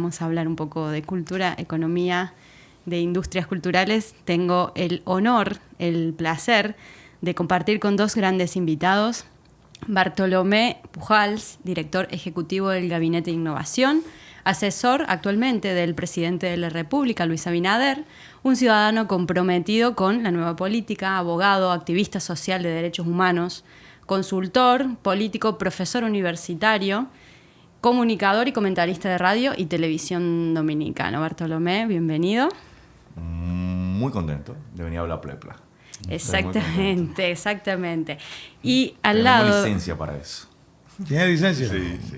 vamos a hablar un poco de cultura, economía, de industrias culturales. Tengo el honor, el placer de compartir con dos grandes invitados. Bartolomé Pujals, director ejecutivo del Gabinete de Innovación, asesor actualmente del presidente de la República, Luis Abinader, un ciudadano comprometido con la nueva política, abogado, activista social de derechos humanos, consultor, político, profesor universitario, comunicador y comentarista de radio y televisión dominicano. Bartolomé, bienvenido. Muy contento de venir a hablar Plepla. Exactamente, exactamente. Y al Tenemos lado... licencia para eso. ¿Tiene licencia? Sí, sí.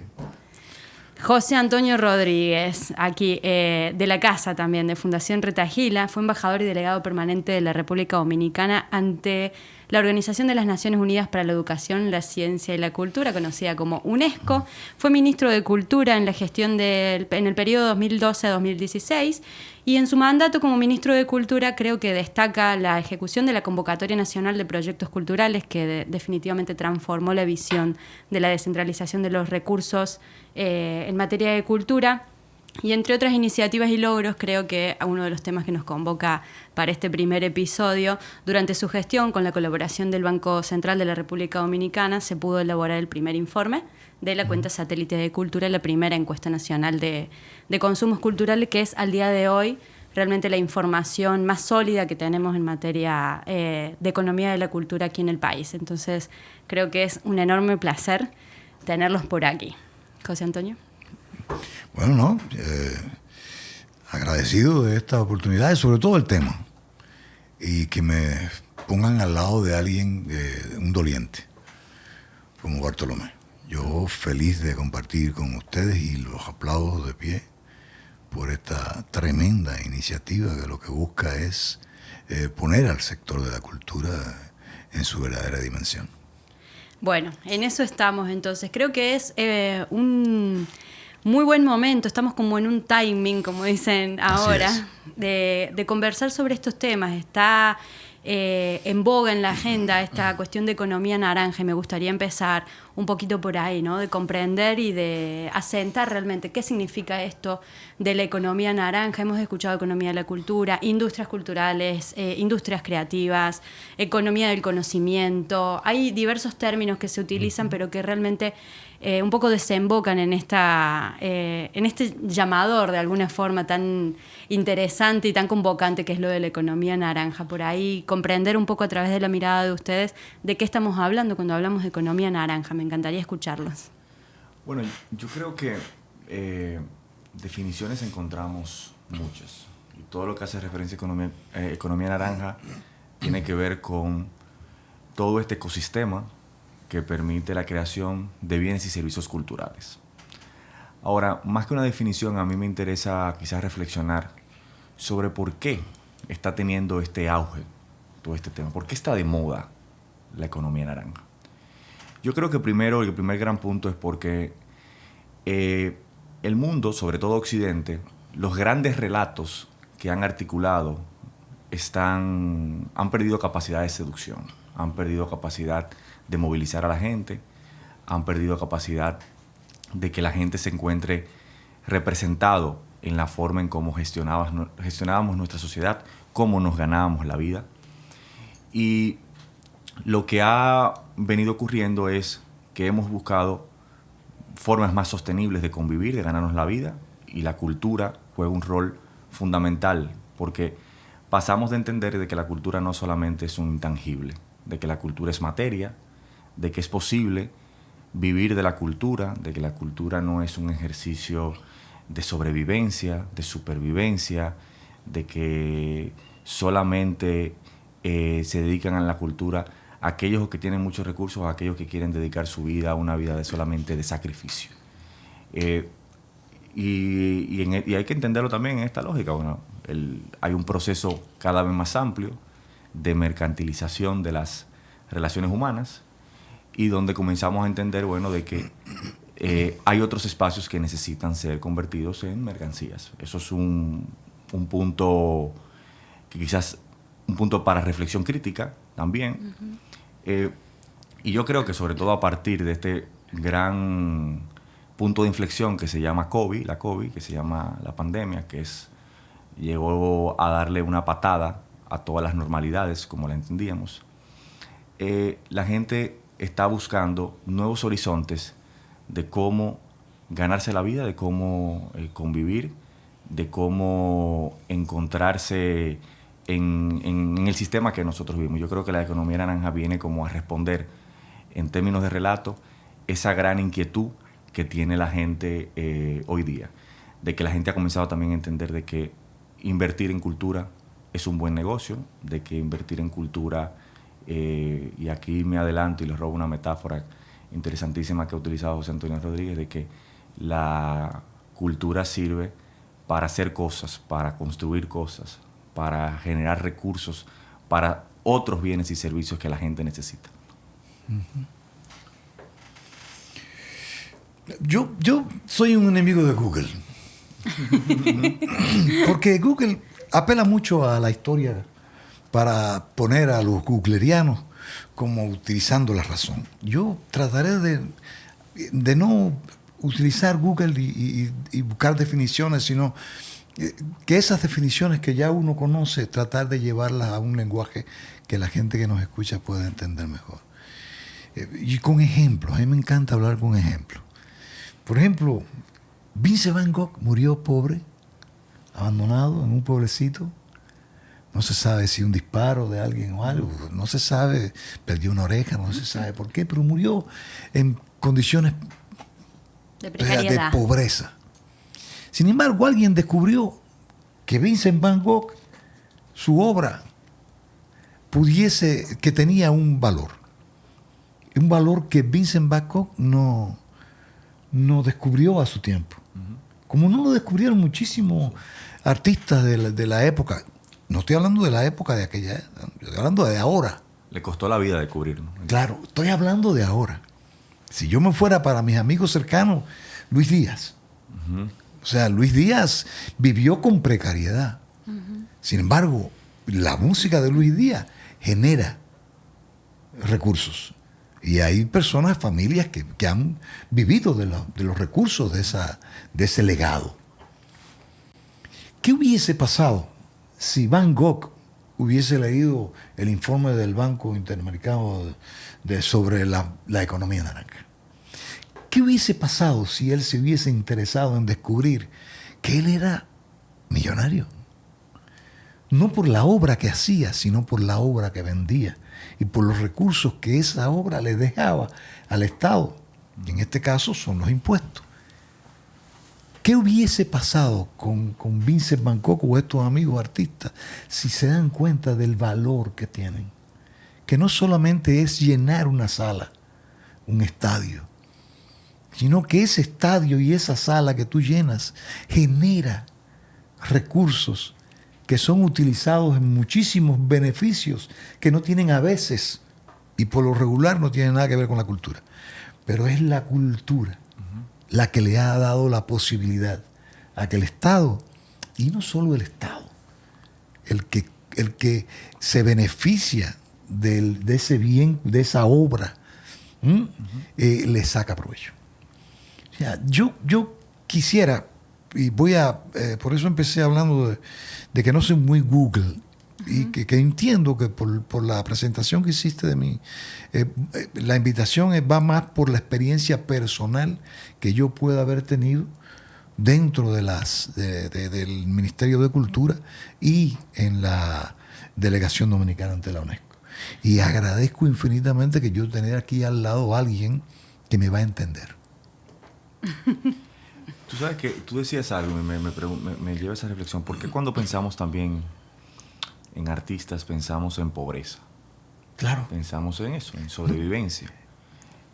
José Antonio Rodríguez, aquí de la casa también, de Fundación Retagila, fue embajador y delegado permanente de la República Dominicana ante la Organización de las Naciones Unidas para la Educación, la Ciencia y la Cultura, conocida como UNESCO. Fue ministro de Cultura en la gestión en el periodo 2012-2016 y en su mandato como ministro de Cultura creo que destaca la ejecución de la Convocatoria Nacional de Proyectos Culturales que definitivamente transformó la visión de la descentralización de los recursos en materia de cultura. Y entre otras iniciativas y logros, creo que uno de los temas que nos convoca para este primer episodio, durante su gestión con la colaboración del Banco Central de la República Dominicana, se pudo elaborar el primer informe de la cuenta satélite de cultura, la primera encuesta nacional de consumos culturales, que es al día de hoy realmente la información más sólida que tenemos en materia de economía de la cultura aquí en el país. Entonces, creo que es un enorme placer tenerlos por aquí. José Antonio. Bueno, no, agradecido de esta oportunidad y sobre todo el tema. Y que me pongan al lado de alguien, un doliente, como Bartolomé. Yo feliz de compartir con ustedes y los aplausos de pie por esta tremenda iniciativa que lo que busca es poner al sector de la cultura en su verdadera dimensión. Bueno, en eso estamos entonces. Creo que es un muy buen momento, estamos como en un timing, como dicen ahora, de conversar sobre estos temas. Está en boga en la agenda esta cuestión de economía naranja y me gustaría empezar un poquito por ahí, ¿no? De comprender y de asentar realmente qué significa esto de la economía naranja. Hemos escuchado economía de la cultura, industrias culturales, industrias creativas, economía del conocimiento. Hay diversos términos que se utilizan, pero que realmente un poco desembocan en este llamador de alguna forma tan interesante y tan convocante que es lo de la economía naranja. Por ahí comprender un poco a través de la mirada de ustedes de qué estamos hablando cuando hablamos de economía naranja. Me encantaría escucharlos. Bueno, yo creo que definiciones encontramos muchas. Y todo lo que hace referencia a economía naranja tiene que ver con todo este ecosistema que permite la creación de bienes y servicios culturales. Ahora, más que una definición, a mí me interesa quizás reflexionar sobre por qué está teniendo este auge todo este tema. ¿Por qué está de moda la economía naranja? Yo creo que primero, el primer gran punto es porque el mundo, sobre todo Occidente, los grandes relatos que han articulado han perdido capacidad de seducción, han perdido capacidad de movilizar a la gente, han perdido capacidad de que la gente se encuentre representado en la forma en cómo gestionábamos nuestra sociedad, cómo nos ganábamos la vida. Y lo que ha venido ocurriendo es que hemos buscado formas más sostenibles de convivir, de ganarnos la vida, y la cultura juega un rol fundamental, porque pasamos de entender de que la cultura no solamente es un intangible, de que la cultura es materia, de que es posible vivir de la cultura, de que la cultura no es un ejercicio de sobrevivencia, de supervivencia, de que solamente se dedican a la cultura aquellos que tienen muchos recursos, aquellos que quieren dedicar su vida a una vida solamente de sacrificio. Y hay que entenderlo también en esta lógica. Bueno, hay un proceso cada vez más amplio de mercantilización de las relaciones humanas y donde comenzamos a entender, bueno, de que hay otros espacios que necesitan ser convertidos en mercancías. Eso es un punto que quizás un punto para reflexión crítica también. Y yo creo que sobre todo a partir de este gran punto de inflexión que se llama COVID, que se llama la pandemia, llegó a darle una patada a todas las normalidades como la entendíamos. La gente está buscando nuevos horizontes de cómo ganarse la vida, de cómo convivir, de cómo encontrarse en el sistema que nosotros vivimos. Yo creo que la economía naranja viene como a responder, en términos de relato, esa gran inquietud que tiene la gente hoy día. De que la gente ha comenzado también a entender de que invertir en cultura es un buen negocio, de que invertir en cultura, y aquí me adelanto y les robo una metáfora interesantísima que ha utilizado José Antonio Rodríguez, de que la cultura sirve para hacer cosas, para construir cosas, para generar recursos, para otros bienes y servicios que la gente necesita. Yo soy un enemigo de Google. Porque Google apela mucho a la historia para poner a los googlerianos como utilizando la razón. Yo trataré de no utilizar Google y buscar definiciones, sino que esas definiciones que ya uno conoce, tratar de llevarlas a un lenguaje que la gente que nos escucha pueda entender mejor. Y con ejemplos, a mí me encanta hablar con ejemplos. Por ejemplo, Vincent Van Gogh murió pobre, abandonado en un pueblecito. No se sabe si un disparo de alguien o algo, no se sabe, perdió una oreja, no se sabe por qué, pero murió en condiciones de pobreza. Sin embargo, alguien descubrió que Vincent Van Gogh, su obra, que tenía un valor que Vincent Van Gogh no descubrió a su tiempo. Como no lo descubrieron muchísimos artistas de la época. No estoy hablando de la época de aquella, estoy hablando de ahora. Le costó la vida descubrirlo. Claro, estoy hablando de ahora. Si yo me fuera para mis amigos cercanos, Luis Díaz. O sea, Luis Díaz vivió con precariedad. Sin embargo, la música de Luis Díaz genera recursos. Y hay personas, familias que han vivido de los recursos de ese legado. ¿Qué hubiese pasado si Van Gogh hubiese leído el informe del Banco Interamericano sobre la economía naranja? ¿Qué hubiese pasado si él se hubiese interesado en descubrir que él era millonario? No por la obra que hacía, sino por la obra que vendía y por los recursos que esa obra le dejaba al Estado. Y en este caso son los impuestos. ¿Qué hubiese pasado con Vincent Van Gogh o estos amigos artistas si se dan cuenta del valor que tienen? Que no solamente es llenar una sala, un estadio, sino que ese estadio y esa sala que tú llenas genera recursos que son utilizados en muchísimos beneficios que no tienen a veces, y por lo regular no tienen nada que ver con la cultura. Pero es la cultura la que le ha dado la posibilidad a que el Estado, y no solo el Estado, el que se beneficia de ese bien, de esa obra, le saca provecho. O sea, yo quisiera, y por eso empecé hablando de que no soy muy Google, y que entiendo que por la presentación que hiciste de mí, la invitación va más por la experiencia personal que yo pueda haber tenido dentro del Ministerio de Cultura y en la Delegación Dominicana ante la UNESCO. Y agradezco infinitamente que yo tener aquí al lado a alguien que me va a entender. Tú sabes que tú decías algo, me lleva a esa reflexión. ¿Por qué cuando pensamos también en artistas pensamos en pobreza? Claro. Pensamos en eso, en sobrevivencia.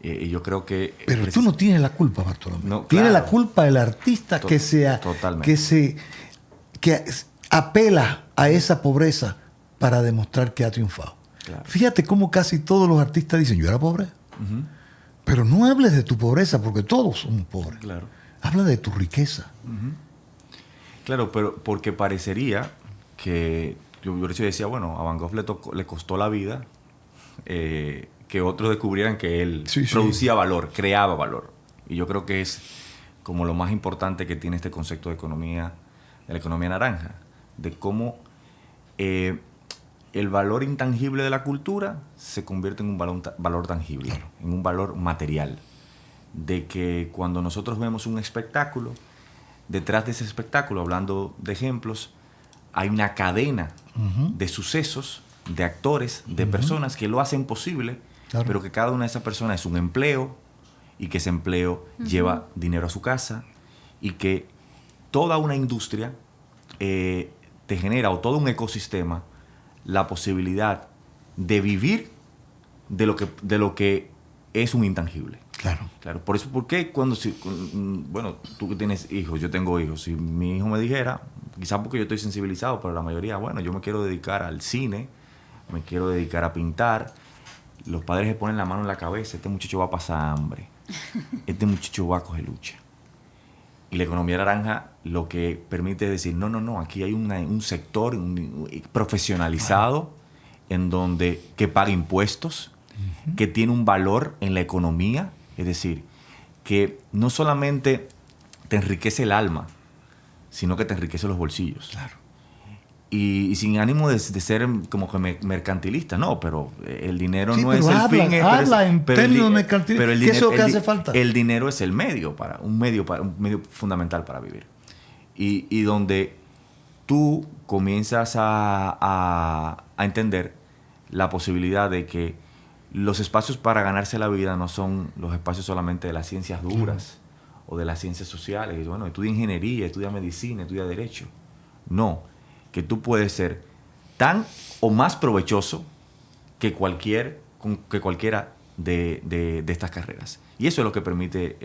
Y yo creo que... Pero tú no tienes la culpa, Bartolomé. No, tiene claro. la culpa el artista que apela a esa pobreza para demostrar que ha triunfado. Claro. Fíjate cómo casi todos los artistas dicen, yo era pobre. Pero no hables de tu pobreza, porque todos somos pobres. Claro. Habla de tu riqueza. Claro, pero porque parecería que... Yo decía, bueno, a Van Gogh le costó la vida que otros descubrieran que él producía valor, creaba valor. Y yo creo que es como lo más importante que tiene este concepto de la economía naranja, de cómo el valor intangible de la cultura se convierte en un valor tangible, claro, en un valor material. De que cuando nosotros vemos un espectáculo, detrás de ese espectáculo, hablando de ejemplos, hay una cadena de sucesos, de actores, de personas que lo hacen posible, claro, pero que cada una de esas personas es un empleo y que ese empleo lleva dinero a su casa y que toda una industria te genera, o todo un ecosistema, la posibilidad de vivir de lo que es un intangible. Claro. Claro. Por eso, ¿por qué bueno, tú que tienes hijos, yo tengo hijos, si mi hijo me dijera, quizás porque yo estoy sensibilizado, pero la mayoría, bueno, yo me quiero dedicar al cine, me quiero dedicar a pintar, los padres se ponen la mano en la cabeza, este muchacho va a pasar hambre, este muchacho va a coger lucha. Y la economía naranja lo que permite es decir, no, aquí hay un sector profesionalizado en donde que paga impuestos, que tiene un valor en la economía, es decir, que no solamente te enriquece el alma, sino que te enriquece los bolsillos. Claro. Y sin ánimo de ser como que mercantilista, no, pero el dinero sí, no es el fin. En términos mercantilistas, ¿qué es lo que hace falta? El dinero es el medio, un medio fundamental para vivir. Y donde tú comienzas a entender la posibilidad de que los espacios para ganarse la vida no son los espacios solamente de las ciencias duras o de las ciencias sociales. Bueno, estudia ingeniería, estudia medicina, estudia derecho. No, que tú puedes ser tan o más provechoso que cualquiera de estas carreras. Y eso es lo que permite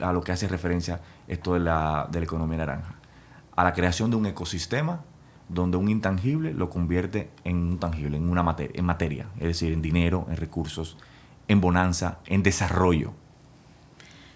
a lo que hace referencia esto de la economía naranja. A la creación de un ecosistema donde un intangible lo convierte en un tangible, en materia, es decir, en dinero, en recursos, en bonanza, en desarrollo.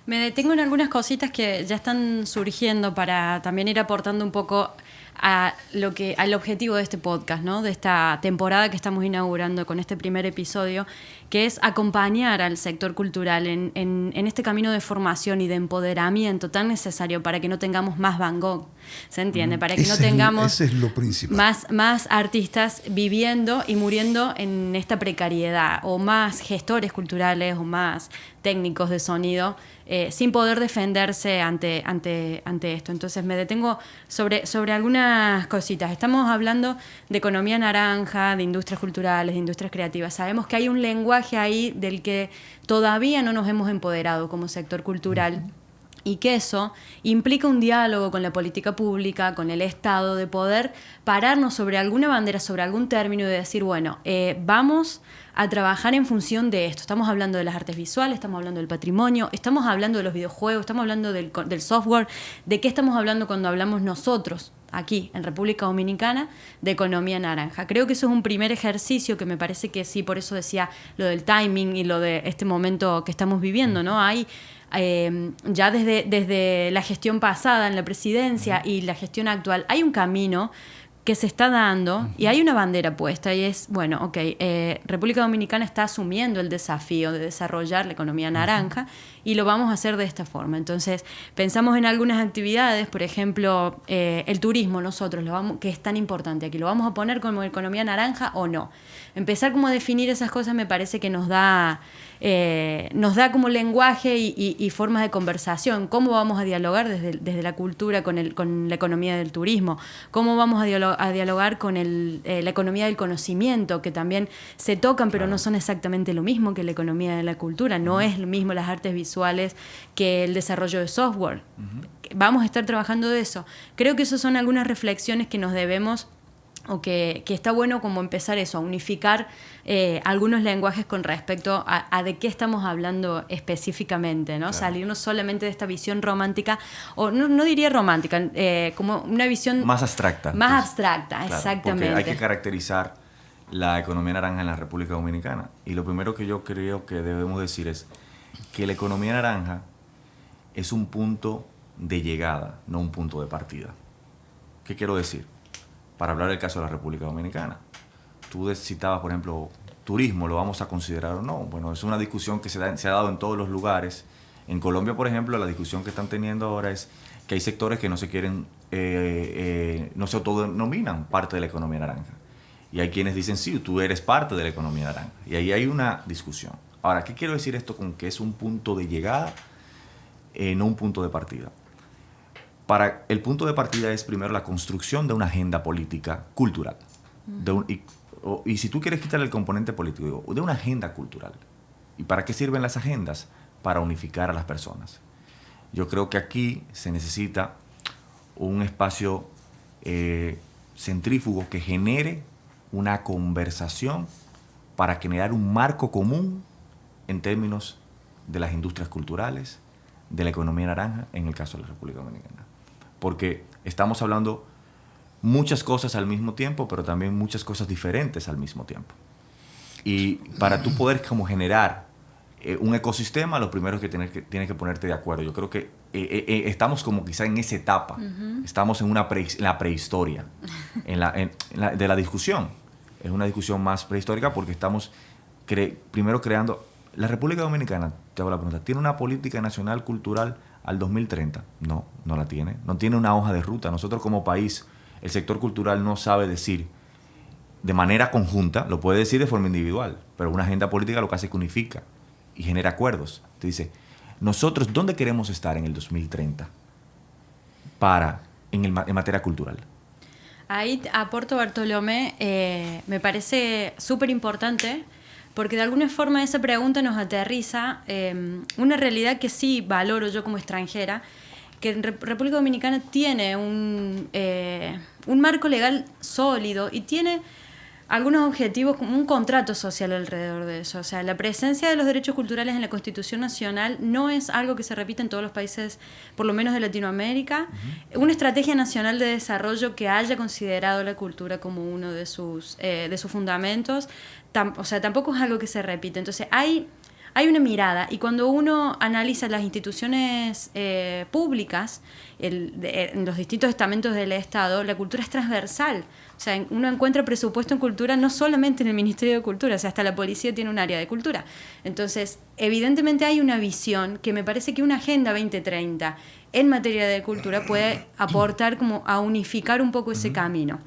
Me detengo en algunas cositas que ya están surgiendo para también ir aportando un poco al objetivo de este podcast, ¿no? De esta temporada que estamos inaugurando con este primer episodio, que es acompañar al sector cultural en este camino de formación y de empoderamiento tan necesario para que no tengamos más Van Gogh, ¿se entiende? Para que no tengamos ese es lo principal. Más artistas viviendo y muriendo en esta precariedad, o más gestores culturales o más técnicos de sonido sin poder defenderse ante esto. Entonces me detengo sobre algunas cositas. Estamos hablando de economía naranja, de industrias culturales, de industrias creativas. Sabemos que hay un lenguaje ahí del que todavía no nos hemos empoderado como sector cultural. Y que eso implica un diálogo con la política pública, con el Estado, de poder pararnos sobre alguna bandera, sobre algún término y de decir, bueno, vamos a trabajar en función de esto. Estamos hablando de las artes visuales, estamos hablando del patrimonio, estamos hablando de los videojuegos, estamos hablando del software. ¿De qué estamos hablando cuando hablamos nosotros, aquí, en República Dominicana, de economía naranja? Creo que eso es un primer ejercicio que me parece que sí, por eso decía lo del timing y lo de este momento que estamos viviendo, ¿no? Hay ya desde la gestión pasada en la presidencia y la gestión actual, hay un camino que se está dando y hay una bandera puesta y es, bueno, ok, República Dominicana está asumiendo el desafío de desarrollar la economía naranja y lo vamos a hacer de esta forma. Entonces, pensamos en algunas actividades, por ejemplo, el turismo nosotros, que es tan importante aquí, ¿lo vamos a poner como economía naranja o no? Empezar como a definir esas cosas me parece que nos da como lenguaje y formas de conversación. ¿Cómo vamos a dialogar desde la cultura con la economía del turismo? ¿Cómo vamos a dialogar con la economía del conocimiento, que también se tocan, pero no son exactamente lo mismo que la economía de la cultura? No es lo mismo las artes visuales que el desarrollo de software. Vamos a estar trabajando de eso. Creo que esas son algunas reflexiones que nos debemos, o que está bueno como empezar eso, a unificar algunos lenguajes con respecto a de qué estamos hablando específicamente, ¿no? Claro. Salirnos solamente de esta visión romántica, o no diría romántica, como una visión más abstracta. Más abstracta, claro, exactamente. Porque hay que caracterizar la economía naranja en la República Dominicana. Y lo primero que yo creo que debemos decir es que la economía naranja es un punto de llegada, no un punto de partida. ¿Qué quiero decir? Para hablar del caso de la República Dominicana. Tú citabas, por ejemplo, turismo, ¿lo vamos a considerar o no? Bueno, es una discusión que se ha dado en todos los lugares En Colombia, por ejemplo, la discusión que están teniendo ahora es que hay sectores que no se quieren, no se autodenominan parte de la economía naranja. Y hay quienes dicen, sí, tú eres parte de la economía naranja. Y ahí hay una discusión. Ahora, ¿qué quiero decir esto con que es un punto de llegada, no un punto de partida? El punto de partida es primero la construcción de una agenda política cultural. Y si tú quieres quitarle el componente político, de una agenda cultural. ¿Y para qué sirven las agendas? Para unificar a las personas. Yo creo que aquí se necesita un espacio centrífugo que genere una conversación para generar un marco común en términos de las industrias culturales, de la economía naranja, en el caso de la República Dominicana. Porque estamos hablando muchas cosas al mismo tiempo, pero también muchas cosas diferentes al mismo tiempo. Y para tú poder como generar un ecosistema, lo primero es que tienes que ponerte de acuerdo. Yo creo que estamos como quizá en esa etapa. Estamos en la prehistoria de la discusión. Es una discusión más prehistórica porque estamos primero creando... La República Dominicana, te hago la pregunta, ¿tiene una política nacional cultural al 2030? No, no la tiene. No tiene una hoja de ruta. Nosotros como país, el sector cultural no sabe decir de manera conjunta, lo puede decir de forma individual, pero una agenda política lo que hace es que unifica y genera acuerdos. Te dice, nosotros, ¿dónde queremos estar en el 2030 en materia cultural? Ahí aporto, Bartolomé, me parece súper importante porque de alguna forma esa pregunta nos aterriza una realidad que sí valoro yo como extranjera, que en República Dominicana tiene un marco legal sólido y tiene algunos objetivos, como un contrato social alrededor de eso. O sea, la presencia de los derechos culturales en la Constitución Nacional no es algo que se repite en todos los países, por lo menos de Latinoamérica. Una estrategia nacional de desarrollo que haya considerado la cultura como uno de sus fundamentos, o sea, tampoco es algo que se repite. Entonces, hay una mirada, y cuando uno analiza las instituciones públicas, en los distintos estamentos del Estado, la cultura es transversal. O sea, uno encuentra presupuesto en cultura no solamente en el Ministerio de Cultura, o sea, hasta la policía tiene un área de cultura. Entonces, evidentemente hay una visión que me parece que una Agenda 2030 en materia de cultura puede aportar como a unificar un poco ese camino.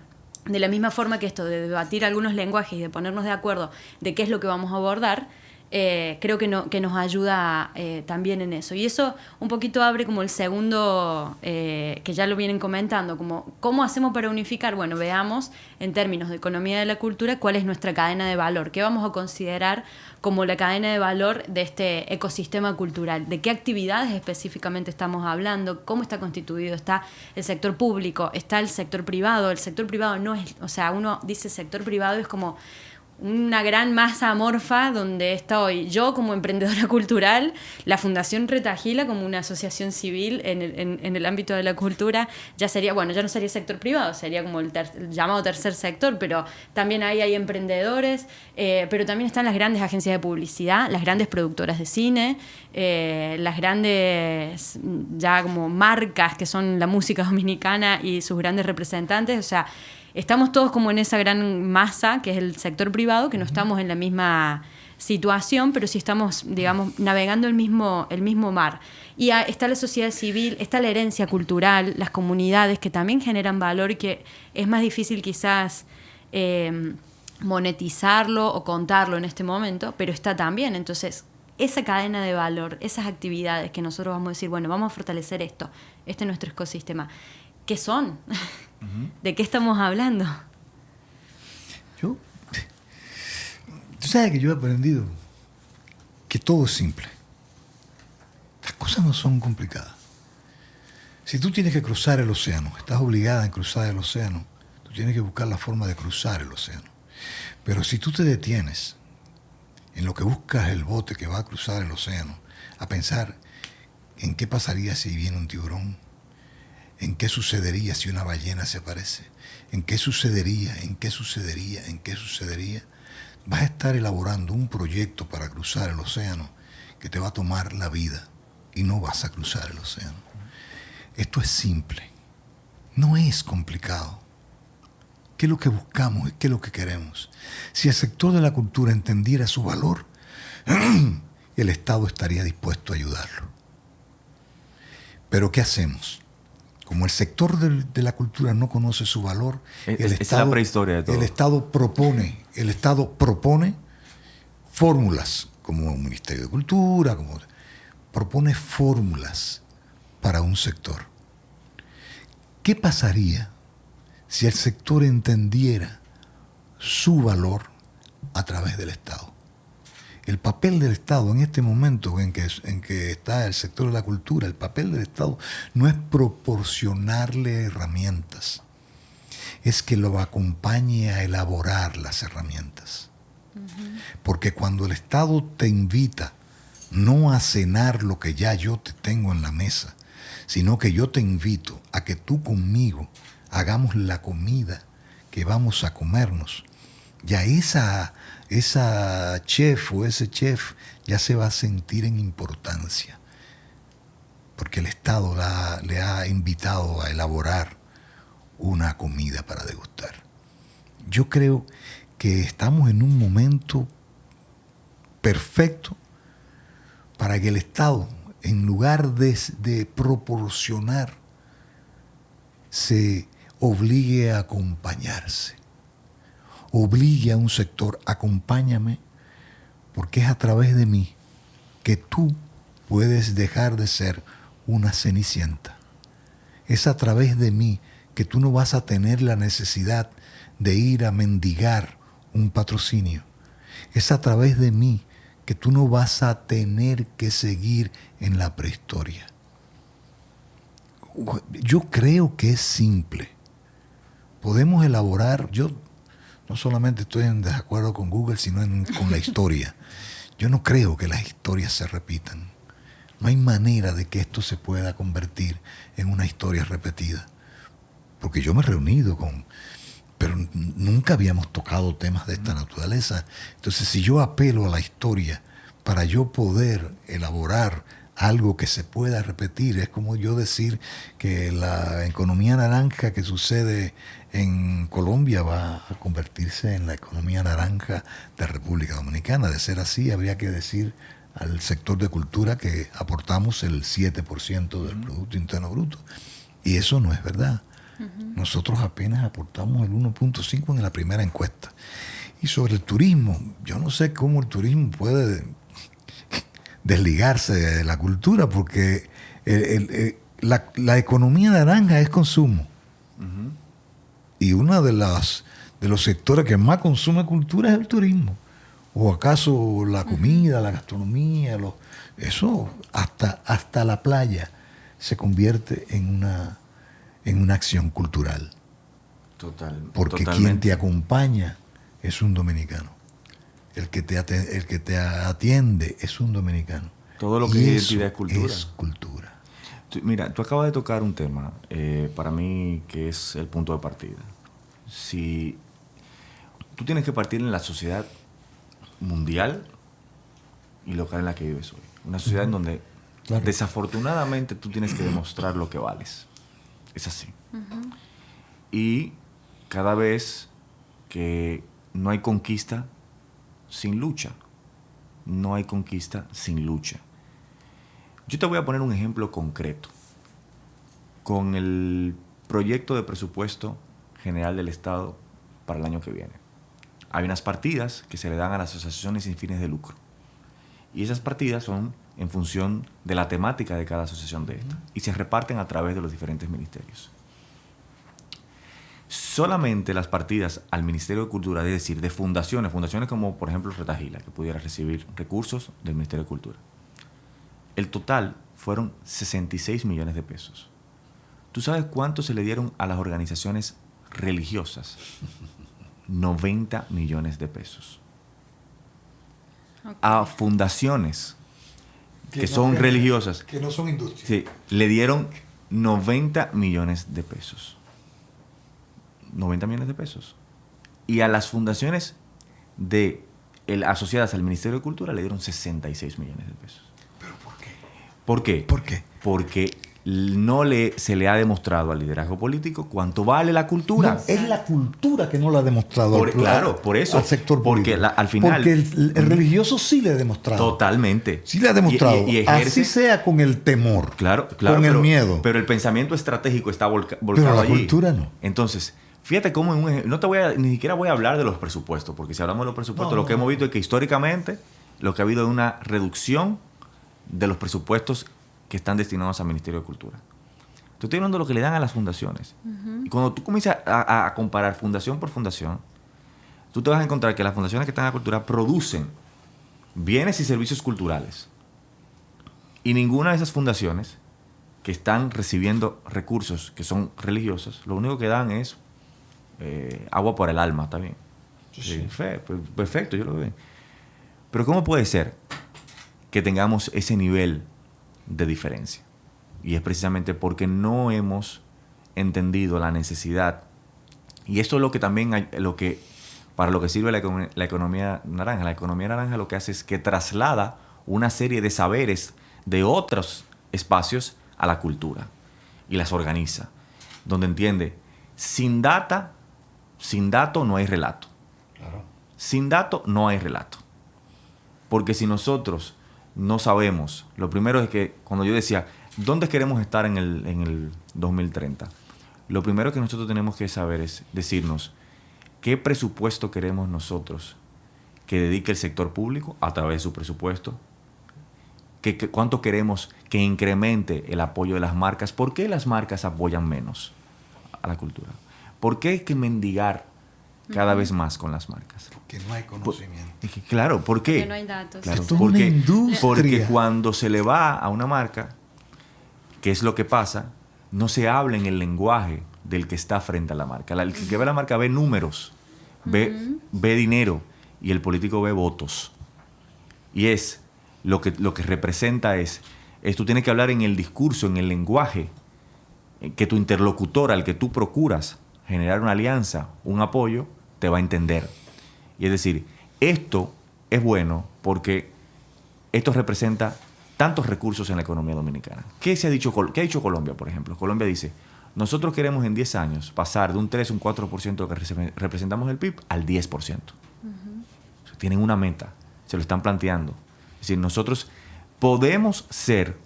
De la misma forma que esto de debatir algunos lenguajes y de ponernos de acuerdo de qué es lo que vamos a abordar, creo que nos ayuda también en eso. Y eso un poquito abre como el segundo, que ya lo vienen comentando, como ¿cómo hacemos para unificar? Bueno, veamos en términos de economía de la cultura cuál es nuestra cadena de valor, qué vamos a considerar como la cadena de valor de este ecosistema cultural, de qué actividades específicamente estamos hablando, cómo está constituido, está el sector público, está el sector privado. El sector privado no es, o sea, uno dice sector privado es como una gran masa amorfa donde estoy yo como emprendedora cultural, la Fundación Retahíla como una asociación civil en el ámbito de la cultura, ya sería, bueno, ya no sería sector privado, sería como el llamado tercer sector, pero también ahí hay emprendedores, pero también están las grandes agencias de publicidad, las grandes productoras de cine, las grandes ya como marcas que son la música dominicana y sus grandes representantes. O sea, estamos todos como en esa gran masa que es el sector privado, que no estamos en la misma situación, pero sí estamos, digamos, navegando el mismo mar. Y está la sociedad civil, está la herencia cultural, las comunidades que también generan valor y que es más difícil quizás monetizarlo o contarlo en este momento, pero está también. Entonces, esa cadena de valor, esas actividades que nosotros vamos a decir, bueno, vamos a fortalecer esto, este es nuestro ecosistema. ¿Qué son? ¿De qué estamos hablando? Tú sabes que yo he aprendido que todo es simple. Las cosas no son complicadas. Si tú tienes que cruzar el océano, estás obligada a cruzar el océano, tú tienes que buscar la forma de cruzar el océano. Pero si tú te detienes en lo que buscas el bote que va a cruzar el océano, a pensar en qué pasaría si viene un tiburón, ¿en qué sucedería si una ballena se aparece? ¿En qué sucedería? ¿En qué sucedería? ¿En qué sucedería? Vas a estar elaborando un proyecto para cruzar el océano que te va a tomar la vida y no vas a cruzar el océano. Esto es simple, no es complicado. ¿Qué es lo que buscamos? ¿Qué es lo que queremos? Si el sector de la cultura entendiera su valor, el Estado estaría dispuesto a ayudarlo. Pero ¿qué hacemos? Como el sector de la cultura no conoce su valor, es la prehistoria de todo. El Estado propone fórmulas, como un Ministerio de Cultura, propone fórmulas para un sector. ¿Qué pasaría si el sector entendiera su valor a través del Estado? El papel del Estado en este momento en que está el sector de la cultura, el papel del Estado no es proporcionarle herramientas, es que lo acompañe a elaborar las herramientas. Porque cuando el Estado te invita no a cenar lo que ya yo te tengo en la mesa, sino que yo te invito a que tú conmigo hagamos la comida que vamos a comernos, ya esa chef o ese chef ya se va a sentir en importancia, porque el Estado le ha invitado a elaborar una comida para degustar. Yo creo que estamos en un momento perfecto para que el Estado, en lugar de proporcionar, se obligue a acompañarse. Obligue a un sector, acompáñame, porque es a través de mí que tú puedes dejar de ser una cenicienta. Es a través de mí que tú no vas a tener la necesidad de ir a mendigar un patrocinio. Es a través de mí que tú no vas a tener que seguir en la prehistoria. Yo creo que es simple. Podemos elaborar, yo no solamente estoy en desacuerdo con Google, sino con la historia. Yo no creo que las historias se repitan. No hay manera de que esto se pueda convertir en una historia repetida. Porque yo me he reunido pero nunca habíamos tocado temas de esta naturaleza. Entonces, si yo apelo a la historia para yo poder elaborar algo que se pueda repetir, es como yo decir que la economía naranja que sucede en Colombia va a convertirse en la economía naranja de República Dominicana. De ser así, habría que decir al sector de cultura que aportamos el 7% del Producto Interno Bruto. Y eso no es verdad. Nosotros apenas aportamos el 1.5 en la primera encuesta. Y sobre el turismo, yo no sé cómo el turismo puede desligarse de la cultura, porque la economía naranja es consumo. Y uno de los sectores que más consume cultura es el turismo. ¿O acaso la comida, la gastronomía? Eso, hasta la playa se convierte en una acción cultural. Porque quien te acompaña es un dominicano. El que te atiende es un dominicano. Todo lo que es identidad es cultura. Mira, tú acabas de tocar un tema, para mí, que es el punto de partida. Si tú tienes que partir en la sociedad mundial y local en la que vives hoy. Una sociedad en donde, claro, desafortunadamente tú tienes que demostrar lo que vales. Es así. Y cada vez que no hay conquista sin lucha. No hay conquista sin lucha. Yo te voy a poner un ejemplo concreto. Con el proyecto de presupuesto general del Estado para el año que viene. Hay unas partidas que se le dan a las asociaciones sin fines de lucro. Y esas partidas son en función de la temática de cada asociación de esta. Y se reparten a través de los diferentes ministerios. Solamente las partidas al Ministerio de Cultura, es decir, de fundaciones como por ejemplo Retagila, que pudiera recibir recursos del Ministerio de Cultura. El total fueron 66 millones de pesos. ¿Tú sabes cuánto se le dieron a las organizaciones religiosas? 90 millones de pesos. Okay. A fundaciones que son religiosas, que no son industrias, sí, le dieron 90 millones de pesos. 90 millones de pesos. Y a las fundaciones asociadas al Ministerio de Cultura le dieron 66 millones de pesos. ¿Pero por qué? ¿Por qué? ¿Por qué? Porque no se le ha demostrado al liderazgo político cuánto vale la cultura. No, es la cultura que no la ha demostrado por eso, al sector político. Porque al final... Porque el religioso sí le ha demostrado. Totalmente. Sí le ha demostrado. Y ejerce, así sea con el temor, claro, con el miedo. Pero el pensamiento estratégico está volcado pero la allí. Cultura no. Entonces, fíjate cómo ni siquiera voy a hablar de los presupuestos, porque si hablamos de los presupuestos, lo que hemos visto es que históricamente lo que ha habido es una reducción de los presupuestos que están destinados al Ministerio de Cultura. Estoy hablando de lo que le dan a las fundaciones. Y cuando tú comienzas a comparar fundación por fundación, tú te vas a encontrar que las fundaciones que están en la cultura producen bienes y servicios culturales. Y ninguna de esas fundaciones que están recibiendo recursos que son religiosos, lo único que dan es agua por el alma, ¿está bien? Sí. Perfecto, yo lo veo bien. Pero ¿cómo puede ser que tengamos ese nivel de diferencia? Y es precisamente porque no hemos entendido la necesidad. Y esto es lo que también para lo que sirve la economía naranja. La economía naranja lo que hace es que traslada una serie de saberes de otros espacios a la cultura y las organiza. Donde entiende, sin dato no hay relato. Claro. Sin dato no hay relato. Porque si nosotros no sabemos, lo primero es que cuando yo decía, ¿dónde queremos estar en el 2030? Lo primero que nosotros tenemos que saber es decirnos qué presupuesto queremos nosotros que dedique el sector público a través de su presupuesto, cuánto queremos que incremente el apoyo de las marcas. ¿Por qué las marcas apoyan menos a la cultura? ¿Por qué hay que mendigar cada vez más con las marcas? Porque no hay conocimiento. Claro, ¿por qué? Porque no hay datos. Claro, Esto es una industria. Porque cuando se le va a una marca, ¿qué es lo que pasa? No se habla en el lenguaje del que está frente a la marca. El que ve la marca ve números, ve dinero, y el político ve votos. Y es lo que representa es tú tienes que hablar en el discurso, en el lenguaje, que tu interlocutor, al que tú procuras generar una alianza, un apoyo, te va a entender. Y es decir, esto es bueno porque esto representa tantos recursos en la economía dominicana. ¿Qué ha dicho Colombia, por ejemplo? Colombia dice, nosotros queremos en 10 años pasar de un 3 a un 4% de lo que representamos del PIB al 10%. O sea, tienen una meta, se lo están planteando. Es decir, nosotros podemos ser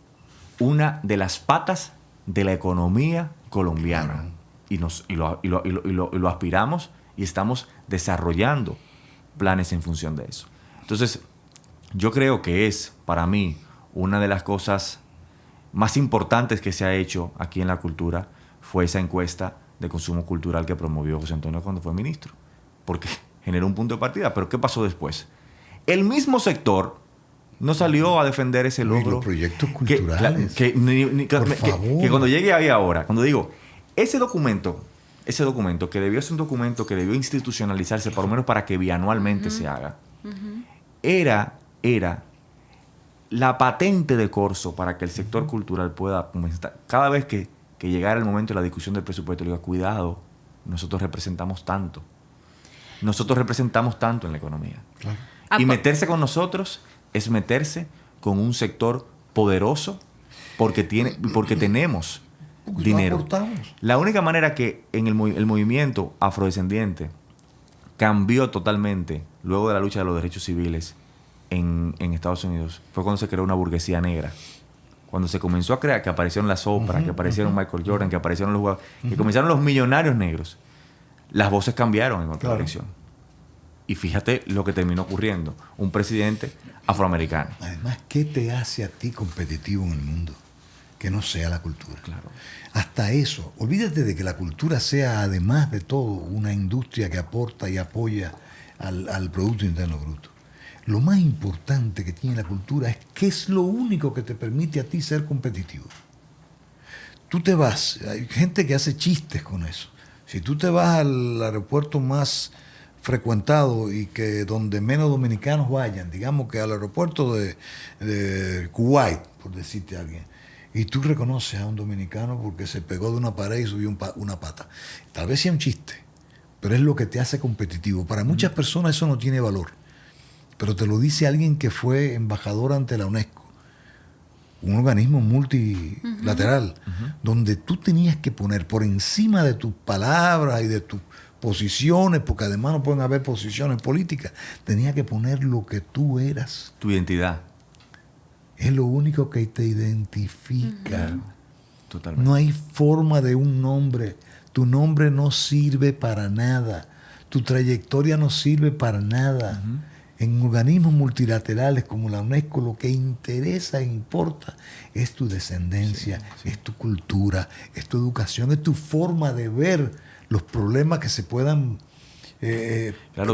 una de las patas de la economía colombiana. Y lo aspiramos y estamos desarrollando planes en función de eso. Entonces, yo creo que es, para mí, una de las cosas más importantes que se ha hecho aquí en la cultura fue esa encuesta de consumo cultural que promovió José Antonio cuando fue ministro. Porque generó un punto de partida. Pero ¿qué pasó después? El mismo sector no salió a defender ese logro. Los proyectos culturales. Que cuando llegue ahí ahora, cuando digo, ese documento que debió ser un documento que debió institucionalizarse, por lo menos para que bianualmente se haga, era la patente de corso para que el sector cultural pueda comenzar. Cada vez que llegara el momento de la discusión del presupuesto, le digo, cuidado, nosotros representamos tanto. Nosotros representamos tanto en la economía. Claro. Y meterse con nosotros es meterse con un sector poderoso porque tenemos dinero. La única manera que en el movimiento afrodescendiente cambió totalmente luego de la lucha de los derechos civiles en Estados Unidos fue cuando se creó una burguesía negra. Cuando se comenzó a crear, que aparecieron las Oprah, que aparecieron Michael Jordan, que aparecieron los jugadores, que comenzaron los millonarios negros, las voces cambiaron en otra dirección. Y fíjate lo que terminó ocurriendo. Un presidente afroamericano. Además, ¿qué te hace a ti competitivo en el mundo? Que no sea la cultura. Claro. Hasta eso. Olvídate de que la cultura sea, además de todo, una industria que aporta y apoya al Producto Interno Bruto. Lo más importante que tiene la cultura es que es lo único que te permite a ti ser competitivo. Tú te vas, hay gente que hace chistes con eso. Si tú te vas al aeropuerto más frecuentado y que donde menos dominicanos vayan, digamos que al aeropuerto de Kuwait, por decirte a alguien, y tú reconoces a un dominicano porque se pegó de una pared y subió una pata. Tal vez sea un chiste, pero es lo que te hace competitivo. Para muchas personas eso no tiene valor, pero te lo dice alguien que fue embajador ante la UNESCO, un organismo lateral, donde tú tenías que poner por encima de tus palabras y de tus posiciones, porque además no pueden haber posiciones políticas, tenías que poner lo que tú eras. Tu identidad. Es lo único que te identifica. Totalmente. No hay forma de un nombre. Tu nombre no sirve para nada. Tu trayectoria no sirve para nada. En organismos multilaterales como la UNESCO, lo que interesa e importa es tu descendencia, es tu cultura, es tu educación, es tu forma de ver los problemas que se puedan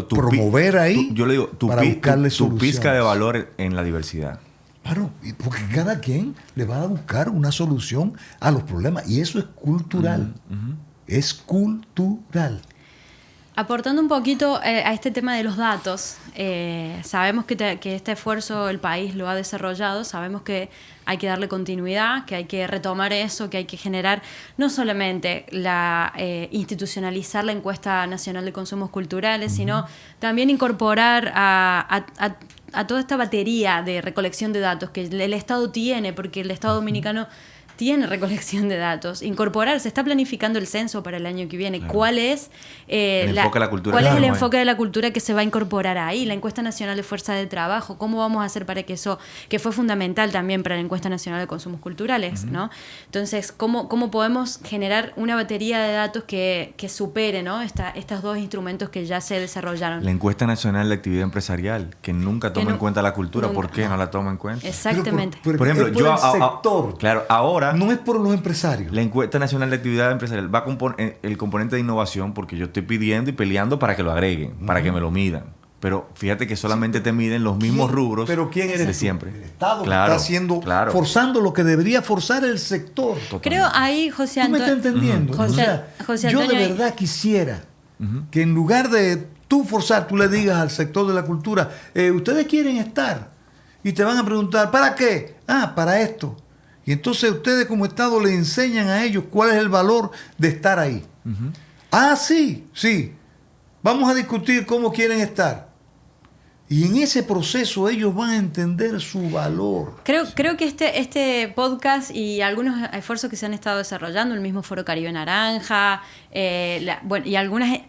promover ahí yo le digo, para buscarle tu soluciones. pizca de valor en la diversidad. Claro, porque cada quien le va a buscar una solución a los problemas. Y eso es cultural. Es cultural. Aportando un poquito a este tema de los datos, sabemos que este esfuerzo el país lo ha desarrollado, sabemos que hay que darle continuidad, que hay que retomar eso, que hay que generar no solamente institucionalizar la encuesta nacional de consumos culturales, sino también incorporar a toda esta batería de recolección de datos que el Estado tiene, porque el Estado dominicano tiene recolección de datos, incorporar, se está planificando el censo para el año que viene. Claro. ¿Cuál es el enfoque de la cultura? ¿Cuál es el Claro, enfoque de la cultura que se va a incorporar ahí? La encuesta nacional de fuerza de trabajo, ¿cómo vamos a hacer para que eso, que fue fundamental también para la encuesta nacional de consumos culturales, ¿no? Entonces, ¿cómo podemos generar una batería de datos que supere, ¿no? estos dos instrumentos que ya se desarrollaron? La encuesta nacional de actividad empresarial, que nunca toma en cuenta la cultura. ¿Por qué no la toma en cuenta? Exactamente. Pero Por ejemplo, es por el sector. Claro, ahora No es por los empresarios. la encuesta nacional de actividad empresarial va a componer el componente de innovación, porque yo estoy pidiendo y peleando para que lo agreguen, para que me lo midan. Pero fíjate que solamente te miden los mismos rubros. Pero ¿quién eres de tú? siempre. El Estado Claro, está haciendo, claro. forzando lo que debería forzar el sector. Creo ahí, José ¿Tú me Antonio... estás entendiendo? O sea, José yo de Antonio, verdad quisiera que en lugar de tú forzar, tú le digas al sector de la cultura, ustedes quieren estar. Y te van a preguntar, ¿para qué? Ah, para esto. Y entonces ustedes como Estado le enseñan a ellos cuál es el valor de estar ahí. Ah, sí. Vamos a discutir cómo quieren estar. Y en ese proceso ellos van a entender su valor. Creo que este podcast y algunos esfuerzos que se han estado desarrollando, el mismo Foro Caribe Naranja, y algunas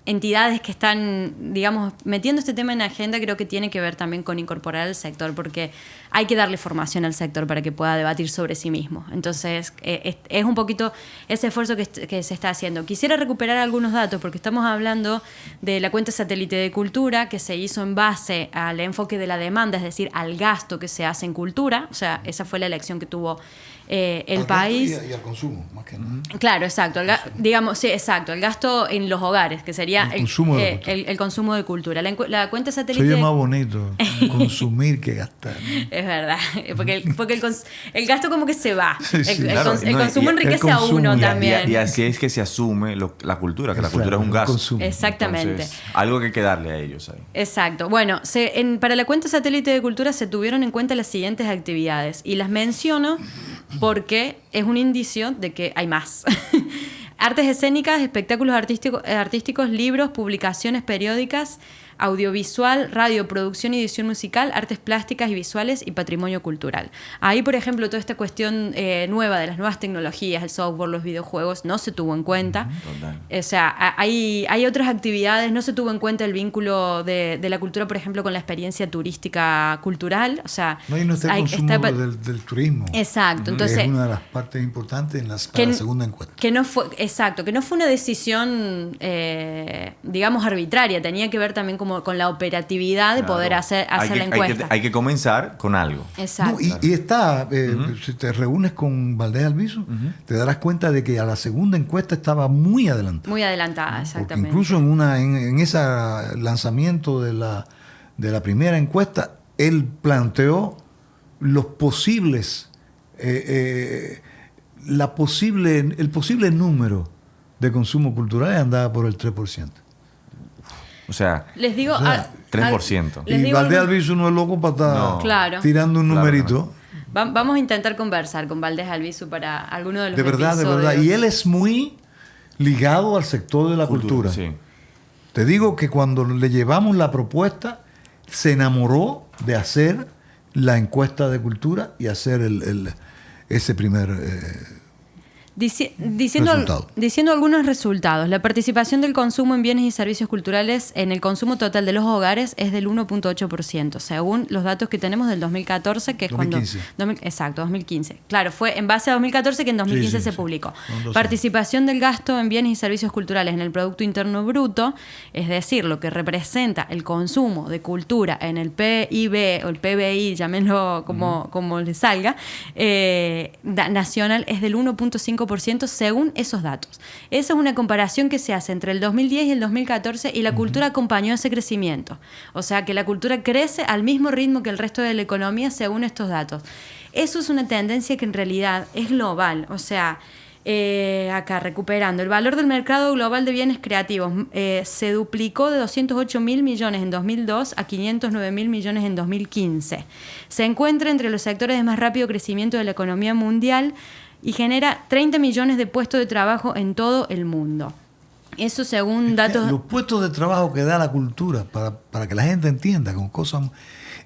entidades que están, digamos, metiendo este tema en agenda, creo que tiene que ver también con incorporar al sector, porque hay que darle formación al sector para que pueda debatir sobre sí mismo. Entonces, es un poquito ese esfuerzo que se está haciendo. Quisiera recuperar algunos datos, porque estamos hablando de la cuenta satélite de cultura, que se hizo en base al enfoque de la demanda, es decir, al gasto que se hace en cultura. O sea, esa fue la elección que tuvo el país. Y al consumo, más que nada. Claro, exacto. Digamos, sí, exacto. El gasto en los hogares, que sería El consumo de cultura. el consumo de cultura. La cuenta satélite... Soy más bonito consumir que gastar. Es verdad, porque el gasto como que se va. Sí, claro. El consumo enriquece a uno también. Y así es que se asume la cultura, que la cultura es un gasto. Consumo. Exactamente. Entonces, algo que hay que darle a ellos ahí. Exacto. Bueno, para la cuenta satélite de cultura se tuvieron en cuenta las siguientes actividades y las menciono porque es un indicio de que hay más. Artes escénicas, espectáculos artísticos, libros, publicaciones periódicas, audiovisual, radio, producción y edición musical, artes plásticas y visuales y patrimonio cultural. Ahí, por ejemplo, toda esta cuestión nueva de las nuevas tecnologías, el software, los videojuegos, no se tuvo en cuenta. Total. O sea, hay otras actividades, no se tuvo en cuenta el vínculo de la cultura, por ejemplo, con la experiencia turística cultural. O sea, No, y no está el consumo del turismo. Exacto. Entonces, es una de las partes importantes para la segunda encuesta. Que no fue una decisión, digamos, arbitraria. Tenía que ver también con la operatividad de poder hacer la encuesta. Hay que comenzar con algo. Exacto. No, y está, si te reúnes con Valdés Albizu, te darás cuenta de que a la segunda encuesta estaba muy adelantada. Muy adelantada, exactamente. Porque incluso en ese lanzamiento de la primera encuesta, él planteó los posibles, el posible número de consumo cultural andaba por el 3%. O sea, Les digo... 3%. Les Y digo Valdés Albizu no es loco para estar Claro. tirando un numerito. Vamos a intentar conversar con Valdés Albizu para alguno de los episodios. De verdad. Y él es muy ligado al sector de la cultura. Sí. Te digo que cuando le llevamos la propuesta, se enamoró de hacer la encuesta de cultura y hacer ese primer resultado. Diciendo algunos resultados, la participación del consumo en bienes y servicios culturales en el consumo total de los hogares es del 1.8%, según los datos que tenemos del 2014, que es 2015. Exacto, 2015. Claro, fue en base a 2014 que en 2015 se publicó. Son 2 Participación del gasto en bienes y servicios culturales en el Producto Interno Bruto, es decir, lo que representa el consumo de cultura en el PIB o el PBI, llámenlo como le salga, nacional es del 1.5% según esos datos. Esa es una comparación que se hace entre el 2010 y el 2014 y la cultura acompañó ese crecimiento. O sea que la cultura crece al mismo ritmo que el resto de la economía según estos datos. Eso es una tendencia que en realidad es global. O sea, acá recuperando, el valor del mercado global de bienes creativos se duplicó de 208.000 millones en 2002 a 509.000 millones en 2015. Se encuentra entre los sectores de más rápido crecimiento de la economía mundial y genera 30 millones de puestos de trabajo en todo el mundo. Eso según datos... Los puestos de trabajo que da la cultura, para que la gente entienda con cosas,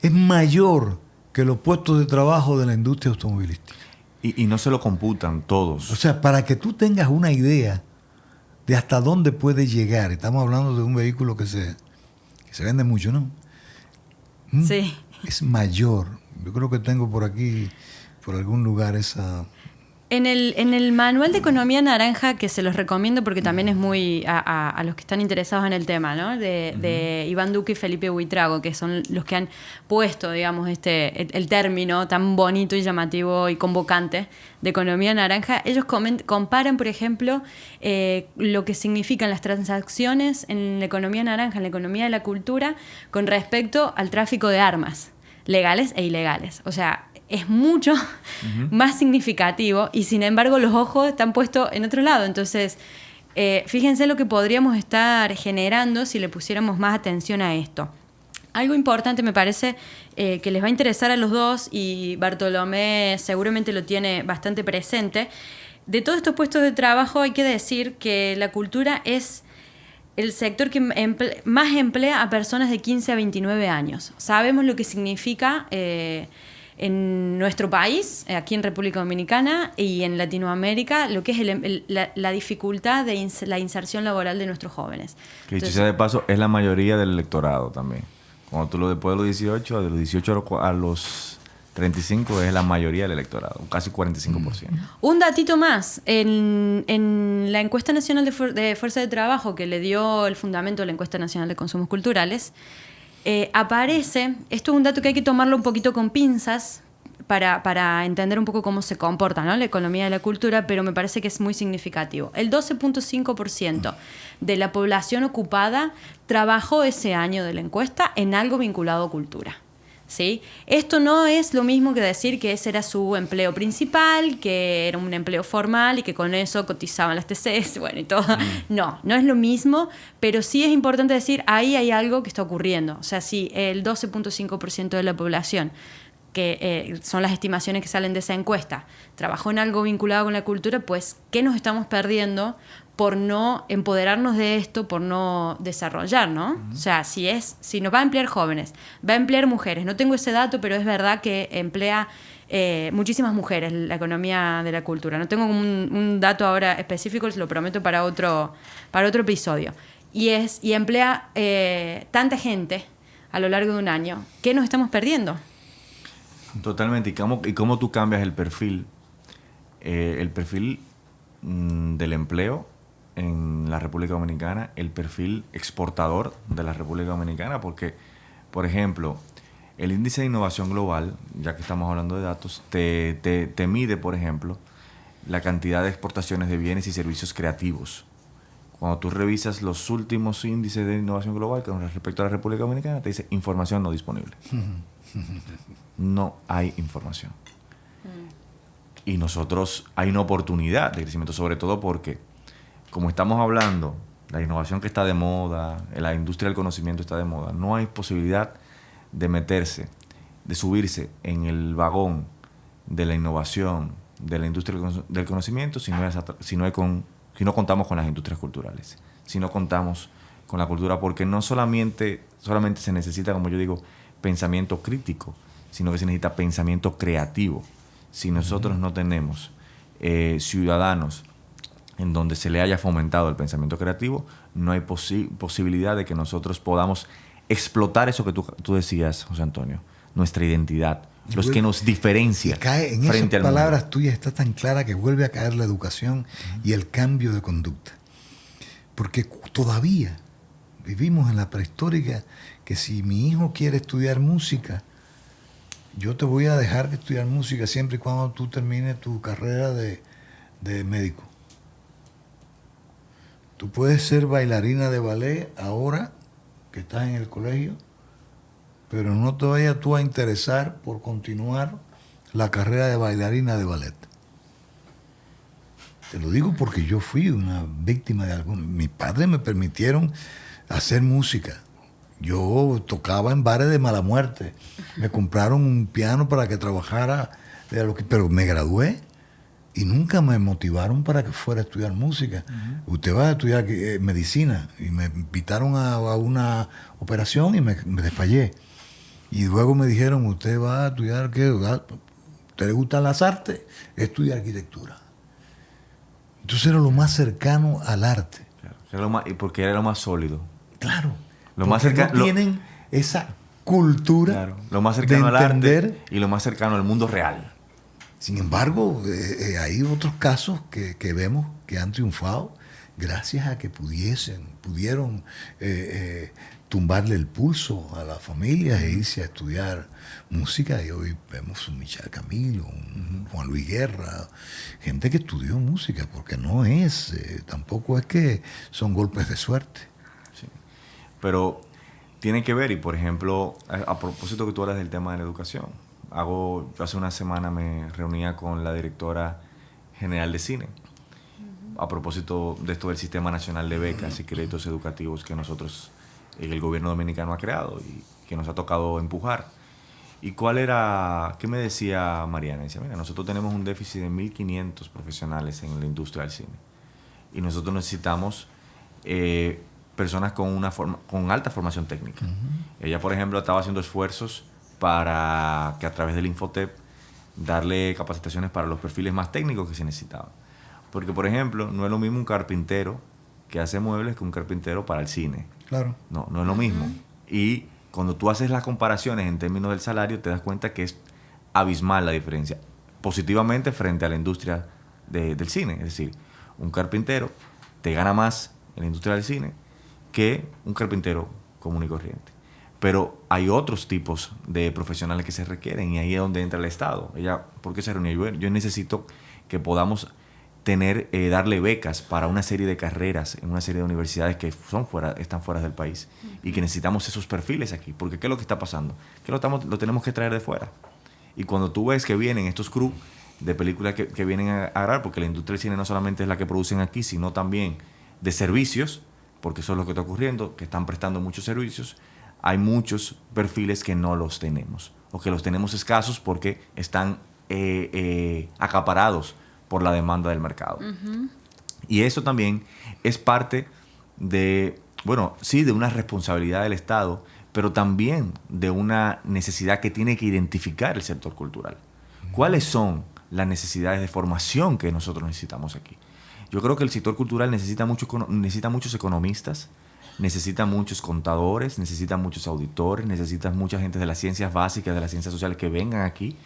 es mayor que los puestos de trabajo de la industria automovilística. Y no se lo computan todos. O sea, para que tú tengas una idea de hasta dónde puede llegar. Estamos hablando de un vehículo que se vende mucho, ¿no? Sí. Es mayor. Yo creo que tengo por aquí, por algún lugar, esa... En el manual de Economía Naranja, que se los recomiendo porque también es muy a los que están interesados en el tema, ¿no? De Iván Duque y Felipe Buitrago, que son los que han puesto, digamos, el término tan bonito y llamativo y convocante de Economía Naranja. Ellos comparan, por ejemplo, lo que significan las transacciones en la economía naranja, en la economía de la cultura, con respecto al tráfico de armas, legales e ilegales. O sea, es mucho más significativo y sin embargo los ojos están puestos en otro lado. Entonces, fíjense lo que podríamos estar generando si le pusiéramos más atención a esto. Algo importante me parece que les va a interesar a los dos y Bartolomé seguramente lo tiene bastante presente. De todos estos puestos de trabajo hay que decir que la cultura es el sector que más emplea a personas de 15 a 29 años. Sabemos lo que significa... en nuestro país, aquí en República Dominicana y en Latinoamérica, lo que es la dificultad de la inserción laboral de nuestros jóvenes. Que dicho sea de paso, es la mayoría del electorado también. Cuando tú lo después de los 18, de los 18 a los 35 es la mayoría del electorado, casi 45%. Un datito más, en la encuesta nacional de fuerza de trabajo que le dio el fundamento a la encuesta nacional de consumos culturales, aparece, esto es un dato que hay que tomarlo un poquito con pinzas para entender un poco cómo se comporta, ¿no?, la economía de la cultura, pero me parece que es muy significativo. El 12.5% de la población ocupada trabajó ese año de la encuesta en algo vinculado a cultura. ¿Sí? Esto no es lo mismo que decir que ese era su empleo principal, que era un empleo formal y que con eso cotizaban las TCS, bueno, y todo. No es lo mismo, pero sí es importante decir, ahí hay algo que está ocurriendo. O sea, si el 12.5% de la población, que son las estimaciones que salen de esa encuesta, trabajó en algo vinculado con la cultura, pues, ¿qué nos estamos perdiendo por no empoderarnos de esto, por no desarrollar, ¿no? O sea, si nos va a emplear jóvenes, va a emplear mujeres. No tengo ese dato, pero es verdad que emplea muchísimas mujeres la economía de la cultura. No tengo un dato ahora específico, se lo prometo para otro episodio. Y emplea tanta gente a lo largo de un año. ¿Qué nos estamos perdiendo? Totalmente. ¿Y cómo tú cambias el perfil? El perfil del empleo en la República Dominicana, el perfil exportador de la República Dominicana, porque, por ejemplo, el índice de innovación global, ya que estamos hablando de datos, te mide, por ejemplo, la cantidad de exportaciones de bienes y servicios creativos. Cuando tú revisas los últimos índices de innovación global con respecto a la República Dominicana, te dice información no disponible. No hay información. Y nosotros hay una oportunidad de crecimiento, sobre todo porque, como estamos hablando, la innovación que está de moda, la industria del conocimiento está de moda, no hay posibilidad de meterse, de subirse en el vagón de la innovación, de la industria del conocimiento, si no contamos con las industrias culturales, si no contamos con la cultura, porque no solamente se necesita, como yo digo, pensamiento crítico, sino que se necesita pensamiento creativo. si nosotros no tenemos ciudadanos en donde se le haya fomentado el pensamiento creativo, no hay posibilidad de que nosotros podamos explotar eso que tú decías, José Antonio, nuestra identidad, los que nos diferencia cae en frente esas al palabras mundo. tuyas, está tan clara que vuelve a caer la educación y el cambio de conducta. Porque todavía vivimos en la prehistórica que si mi hijo quiere estudiar música, yo te voy a dejar de estudiar música siempre y cuando tú termines tu carrera de médico. Tú puedes ser bailarina de ballet ahora que estás en el colegio, pero no te vayas tú a interesar por continuar la carrera de bailarina de ballet. Te lo digo porque yo fui una víctima de algo. Mis padres me permitieron hacer música. Yo tocaba en bares de mala muerte. Me compraron un piano para que trabajara, pero me gradué y nunca me motivaron para que fuera a estudiar música. Usted va a estudiar medicina, y me invitaron a una operación y me desfallé. Y luego me dijeron, usted va a estudiar, ¿qué? ¿A usted le gustan las artes? Estudia arquitectura. Entonces era lo más cercano al arte. Claro, porque era lo más sólido. Claro. Lo más cercano, no tienen esa cultura, claro, lo más cercano de al entender, arte y lo más cercano al mundo real. Sin embargo, hay otros casos que vemos que han triunfado gracias a que pudieron tumbarle el pulso a las familias e irse a estudiar música. Y hoy vemos un Michel Camilo, un Juan Luis Guerra, gente que estudió música, porque no es, tampoco es que son golpes de suerte. Sí. Pero tiene que ver, y por ejemplo, a propósito que tú hablas del tema de la educación, yo hace una semana me reunía con la directora general de cine, a propósito de esto del Sistema Nacional de Becas y Créditos Educativos que nosotros, el gobierno dominicano ha creado y que nos ha tocado empujar. ¿Y qué me decía Mariana? Decía, mira, nosotros tenemos un déficit de 1.500 profesionales en la industria del cine y nosotros necesitamos personas con alta formación técnica. Ella, por ejemplo, estaba haciendo esfuerzos para que a través del Infotep darle capacitaciones para los perfiles más técnicos que se necesitaban. Porque, por ejemplo, no es lo mismo un carpintero que hace muebles que un carpintero para el cine. Claro. No es lo mismo. Y cuando tú haces las comparaciones en términos del salario, te das cuenta que es abismal la diferencia, positivamente frente a la industria del cine. Es decir, un carpintero te gana más en la industria del cine que un carpintero común y corriente. Pero hay otros tipos de profesionales que se requieren y ahí es donde entra el Estado. ¿Por qué se reunió? Yo necesito que podamos darle becas para una serie de carreras en una serie de universidades que están fuera del país y que necesitamos esos perfiles aquí. Porque ¿qué es lo que está pasando? Que lo tenemos que traer de fuera. Y cuando tú ves que vienen estos crews de películas que vienen a grabar, porque la industria del cine no solamente es la que producen aquí, sino también de servicios, porque eso es lo que está ocurriendo, que están prestando muchos servicios, hay muchos perfiles que no los tenemos, o que los tenemos escasos porque están acaparados por la demanda del mercado. Y eso también es parte de una responsabilidad del Estado, pero también de una necesidad que tiene que identificar el sector cultural. ¿Cuáles son las necesidades de formación que nosotros necesitamos aquí? Yo creo que el sector cultural necesita muchos economistas, necesita muchos contadores, necesita muchos auditores, necesita mucha gente de las ciencias básicas, de las ciencias sociales que vengan aquí,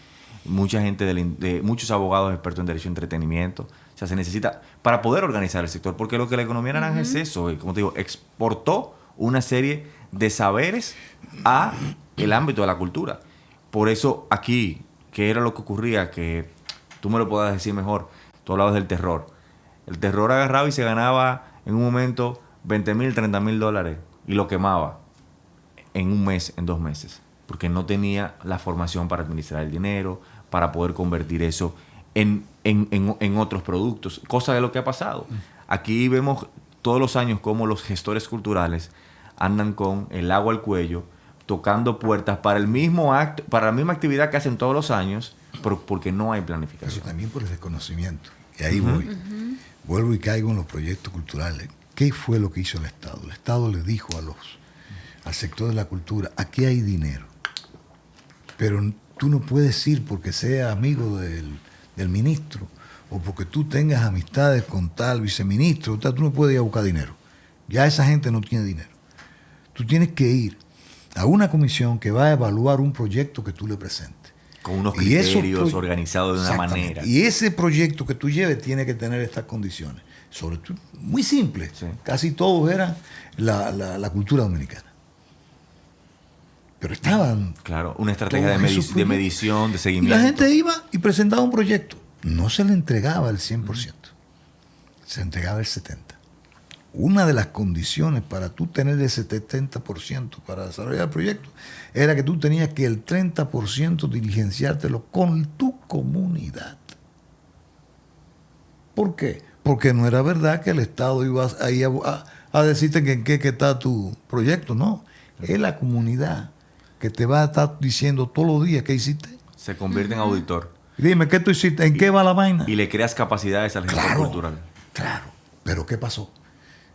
mucha gente muchos abogados expertos en derecho y entretenimiento. O sea, se necesita para poder organizar el sector, porque lo que la economía naranja es eso, como te digo, exportó una serie de saberes a el ámbito de la cultura. Por eso aquí, ¿qué era lo que ocurría? Que tú me lo puedas decir mejor, tú hablabas del terror. El terror agarraba y se ganaba en un momento $20,000, $30,000 y lo quemaba en un mes, en 2 meses, porque no tenía la formación para administrar el dinero, para poder convertir eso en otros productos, cosa de lo que ha pasado. Aquí vemos todos los años cómo los gestores culturales andan con el agua al cuello, tocando puertas para el mismo acto, para la misma actividad que hacen todos los años, pero porque no hay planificación. Pero también por el desconocimiento. Y ahí voy. Vuelvo y caigo en los proyectos culturales. ¿Qué fue lo que hizo el Estado? El Estado le dijo al sector de la cultura, aquí hay dinero, pero tú no puedes ir porque seas amigo del ministro o porque tú tengas amistades con tal viceministro, tú no puedes ir a buscar dinero. Ya esa gente no tiene dinero. Tú tienes que ir a una comisión que va a evaluar un proyecto que tú le presentes. Con unos criterios organizados de una manera. Y ese proyecto que tú lleves tiene que tener estas condiciones. Sobre todo, muy simple. Sí. Casi todos eran la cultura dominicana. Pero estaban... Claro, una estrategia de medición, de seguimiento. Y la gente iba y presentaba un proyecto. No se le entregaba el 100%. Se entregaba el 70%. Una de las condiciones para tú tener ese 70% para desarrollar el proyecto era que tú tenías que el 30% diligenciártelo con tu comunidad. ¿Por qué? Porque no era verdad que el Estado iba ahí a decirte que en qué está tu proyecto. No, es la comunidad que te va a estar diciendo todos los días qué hiciste. Se convierte en auditor. Dime, ¿qué tú hiciste? ¿En qué va la vaina? Y le creas capacidades al gestor cultural. Claro, pero ¿qué pasó?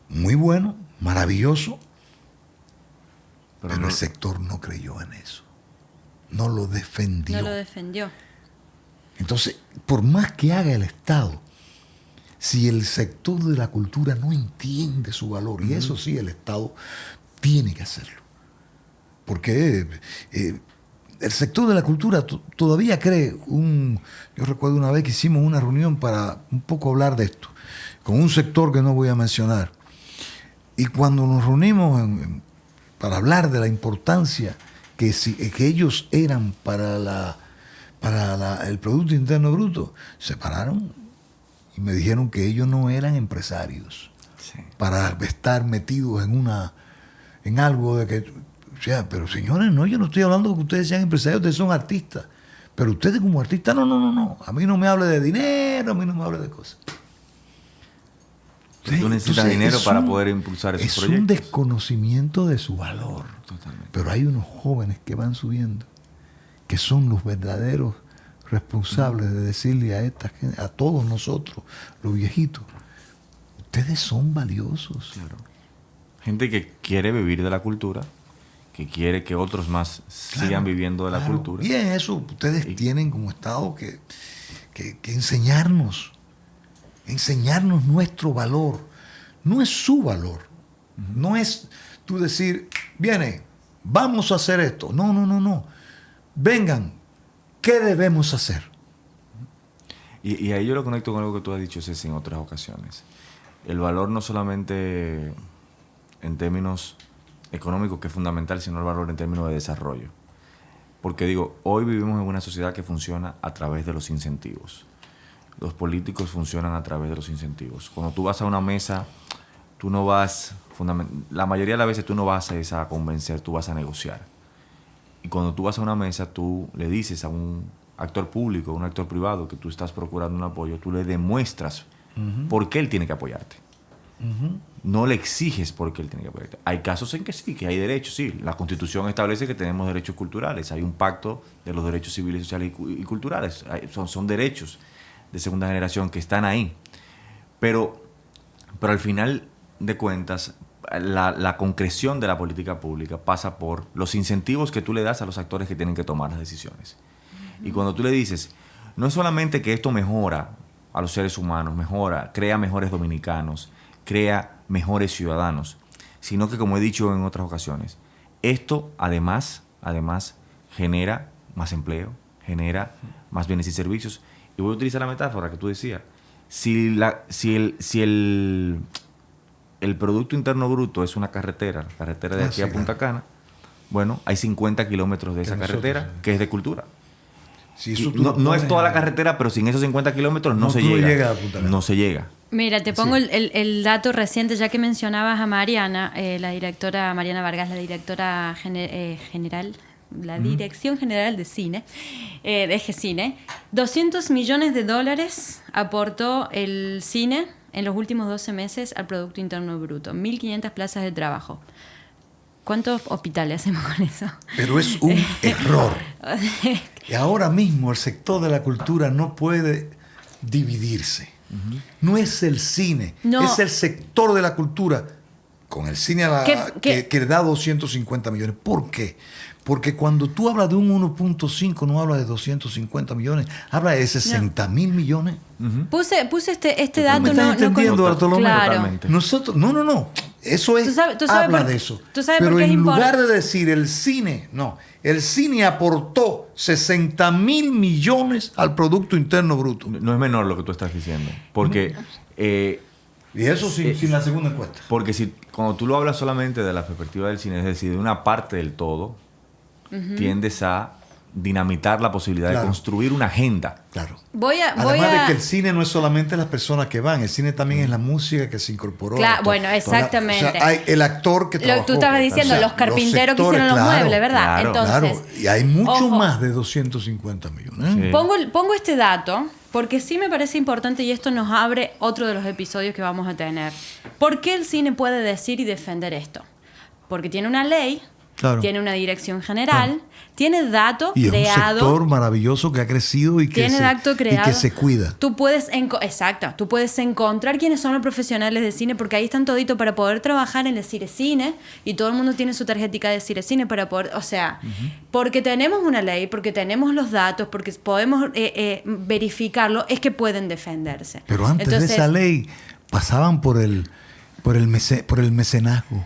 Muy bueno, maravilloso, pero el sector no creyó en eso. No lo defendió. No lo defendió. Entonces, por más que haga el Estado, si el sector de la cultura no entiende su valor, y eso sí, el Estado tiene que hacerlo. Porque el sector de la cultura todavía cree, yo recuerdo una vez que hicimos una reunión para un poco hablar de esto, con un sector que no voy a mencionar. Y cuando nos reunimos para hablar de la importancia que ellos eran para el Producto Interno Bruto, se pararon y me dijeron que ellos no eran empresarios para estar metidos en algo de que... O sea, pero señores, no, yo no estoy hablando de que ustedes sean empresarios, ustedes son artistas. Pero ustedes como artistas, no. A mí no me hable de dinero, a mí no me hable de cosas. Tú necesitas dinero para poder impulsar esos proyectos. Es un desconocimiento de su valor. Totalmente. Pero hay unos jóvenes que van subiendo, que son los verdaderos responsables de decirle a esta gente, a todos nosotros, los viejitos, ustedes son valiosos. Claro. Gente que quiere vivir de la cultura, que quiere que otros más sigan viviendo de la cultura. Y en eso ustedes tienen como Estado que enseñarnos nuestro valor. No es su valor. No es tú decir, viene, vamos a hacer esto. No. Vengan, ¿qué debemos hacer? Y ahí yo lo conecto con algo que tú has dicho, Ceci, en otras ocasiones. El valor no solamente en términos económicos, que es fundamental, sino el valor en términos de desarrollo. Porque digo, hoy vivimos en una sociedad que funciona a través de los incentivos. Los políticos funcionan a través de los incentivos. Cuando tú vas a una mesa, tú no vas, la mayoría de las veces tú no vas a convencer, tú vas a negociar. Y cuando tú vas a una mesa, tú le dices a un actor público, a un actor privado que tú estás procurando un apoyo, tú le demuestras por qué él tiene que apoyarte. No le exiges por qué él tiene que apoyarte. Hay casos en que sí, que hay derechos, sí. La Constitución establece que tenemos derechos culturales. Hay un pacto de los derechos civiles, sociales y culturales. Son derechos de segunda generación que están ahí. Pero al final de cuentas, la concreción de la política pública pasa por los incentivos que tú le das a los actores que tienen que tomar las decisiones. Y cuando tú le dices, no es solamente que esto mejora a los seres humanos, crea mejores dominicanos, crea mejores ciudadanos, sino que, como he dicho en otras ocasiones, esto además genera más empleo, genera más bienes y servicios. Y voy a utilizar la metáfora que tú decías. Si el Producto Interno Bruto es una carretera, la carretera de aquí a Punta Cana, bueno, hay 50 kilómetros de esa carretera que es de cultura. Si eso no es toda la carretera, pero sin esos 50 kilómetros no se llega. No se llega. Mira, te pongo el dato reciente, ya que mencionabas a Mariana, la directora Mariana Vargas, la directora general, la Dirección General de Cine, de Eje Cine. $200 millones aportó el cine en los últimos 12 meses al Producto Interno Bruto. 1.500 plazas de trabajo. ¿Cuántos hospitales hacemos con eso? Pero es un error. Y ahora mismo el sector de la cultura no puede dividirse. No es el cine, es el sector de la cultura con el cine ¿Qué? que da 250 millones. ¿Por qué? Porque cuando tú hablas de un 1.5 no hablas de 250 millones, habla de 60.000 millones. Puse este dato. ¿Me estás entendiendo, Bartolomé? Claro. Totalmente. Nosotros, no. Eso es, tú sabes habla por qué- de eso. tú sabes Pero por qué es en lugar importante. de decir el cine aportó 60.000 millones al Producto Interno Bruto. No es menor lo que tú estás diciendo. Porque, Y eso sin la segunda encuesta. porque cuando tú lo hablas solamente de la perspectiva del cine, es decir, de una parte del todo, tiendes a dinamitar la posibilidad Claro. de construir una agenda. Claro. Además de que el cine no es solamente las personas que van, el cine también es la música que se incorporó. Claro, bueno, exactamente. O sea, hay el actor que trabajó. Tú estabas diciendo, o sea, los carpinteros que sectores, hicieron los claro, muebles, ¿verdad? claro, Entonces, Claro, y hay mucho ojo, más de 250 millones. Sí. Pongo este dato porque sí me parece importante y esto nos abre otro de los episodios que vamos a tener. ¿Por qué el cine puede decir y defender esto? Porque tiene una ley, Claro. tiene una dirección general, tiene datos Y es un creados. sector maravilloso que ha crecido y que, Tiene datos y creados. que se cuida. Tú puedes encontrar quiénes son los profesionales de cine, porque ahí están toditos para poder trabajar en el cine y todo el mundo tiene su tarjetica de cine para poder, o sea, porque tenemos una ley, porque tenemos los datos, porque podemos verificarlo, es que pueden defenderse. Pero antes de esa ley pasaban por el mecenazgo.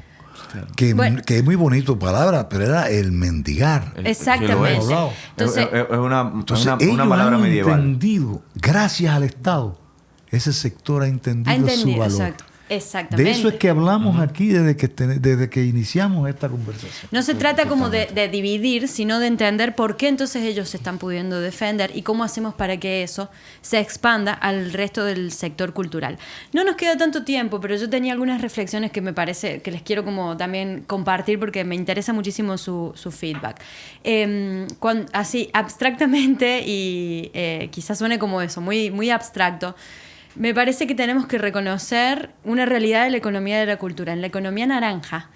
Que, Bueno. que es muy bonito palabra, pero era el mendigar. Exactamente. Sí lo es. Entonces, es una Ellos palabra han medieval. entendido, gracias al Estado, ese sector ha entendido su valor. Exactamente. De eso es que hablamos aquí desde que iniciamos esta conversación. No se trata como de dividir, sino de entender por qué entonces ellos se están pudiendo defender y cómo hacemos para que eso se expanda al resto del sector cultural. No nos queda tanto tiempo, pero yo tenía algunas reflexiones que me parece que les quiero como también compartir porque me interesa muchísimo su feedback. Así, abstractamente y quizás suene como eso, muy, muy abstracto. Me parece que tenemos que reconocer una realidad de la economía de la cultura. En la economía naranja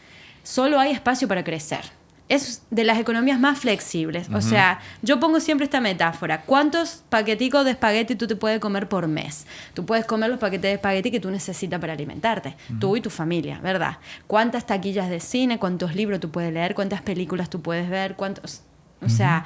solo hay espacio para crecer. Es de las economías más flexibles. O sea, yo pongo siempre esta metáfora. ¿Cuántos paqueticos de espagueti tú te puedes comer por mes? Tú puedes comer los paquetes de espagueti que tú necesitas para alimentarte. Tú y tu familia, ¿verdad? ¿Cuántas taquillas de cine? ¿Cuántos libros tú puedes leer? ¿Cuántas películas tú puedes ver? ¿Cuántos? O sea,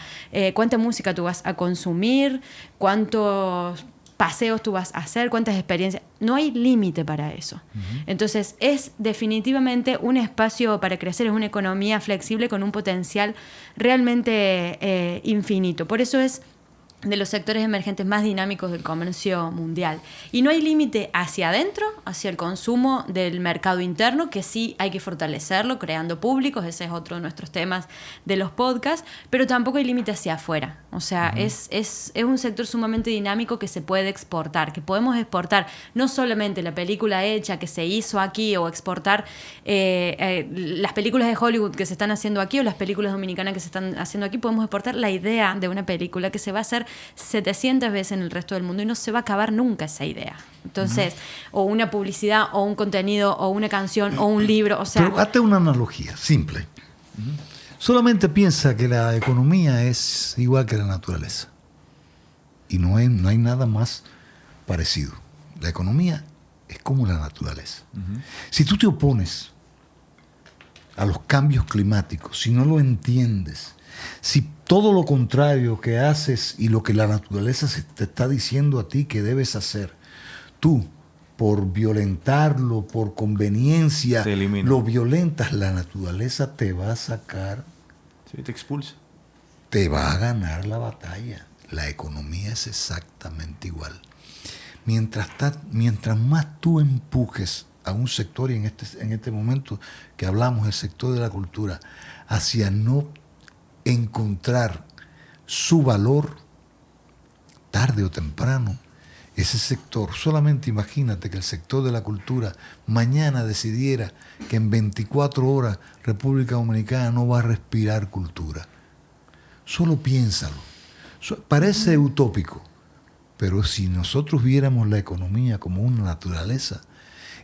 ¿cuánta música tú vas a consumir? ¿Cuántos paseos tú vas a hacer? ¿Cuántas experiencias? No hay límite para eso. Entonces, es definitivamente un espacio para crecer, es una economía flexible con un potencial realmente infinito. Por eso es de los sectores emergentes más dinámicos del comercio mundial. Y no hay límite hacia adentro, hacia el consumo del mercado interno, que sí hay que fortalecerlo, creando públicos, ese es otro de nuestros temas de los podcasts, pero tampoco hay límite hacia afuera. O sea, es un sector sumamente dinámico que se puede exportar, que podemos exportar no solamente la película hecha que se hizo aquí o exportar las películas de Hollywood que se están haciendo aquí o las películas dominicanas que se están haciendo aquí, podemos exportar la idea de una película que se va a hacer 700 veces en el resto del mundo y no se va a acabar nunca esa idea. Entonces, o una publicidad, o un contenido, o una canción, o un libro, o sea... Pero hazte una analogía simple. Solamente piensa que la economía es igual que la naturaleza. Y no hay nada más parecido. La economía es como la naturaleza. Si tú te opones a los cambios climáticos, si no lo entiendes, si todo lo contrario que haces y lo que la naturaleza te está diciendo a ti que debes hacer, tú, por violentarlo, por conveniencia, lo violentas, la naturaleza te va a sacar. Sí, te expulsa. Te va a ganar la batalla. La economía es exactamente igual. Mientras más tú empujes a un sector, y en este momento que hablamos, el sector de la cultura, hacia no encontrar su valor, tarde o temprano, ese sector, solamente imagínate que el sector de la cultura mañana decidiera que en 24 horas República Dominicana no va a respirar cultura. Solo piénsalo. Parece utópico, pero si nosotros viéramos la economía como una naturaleza,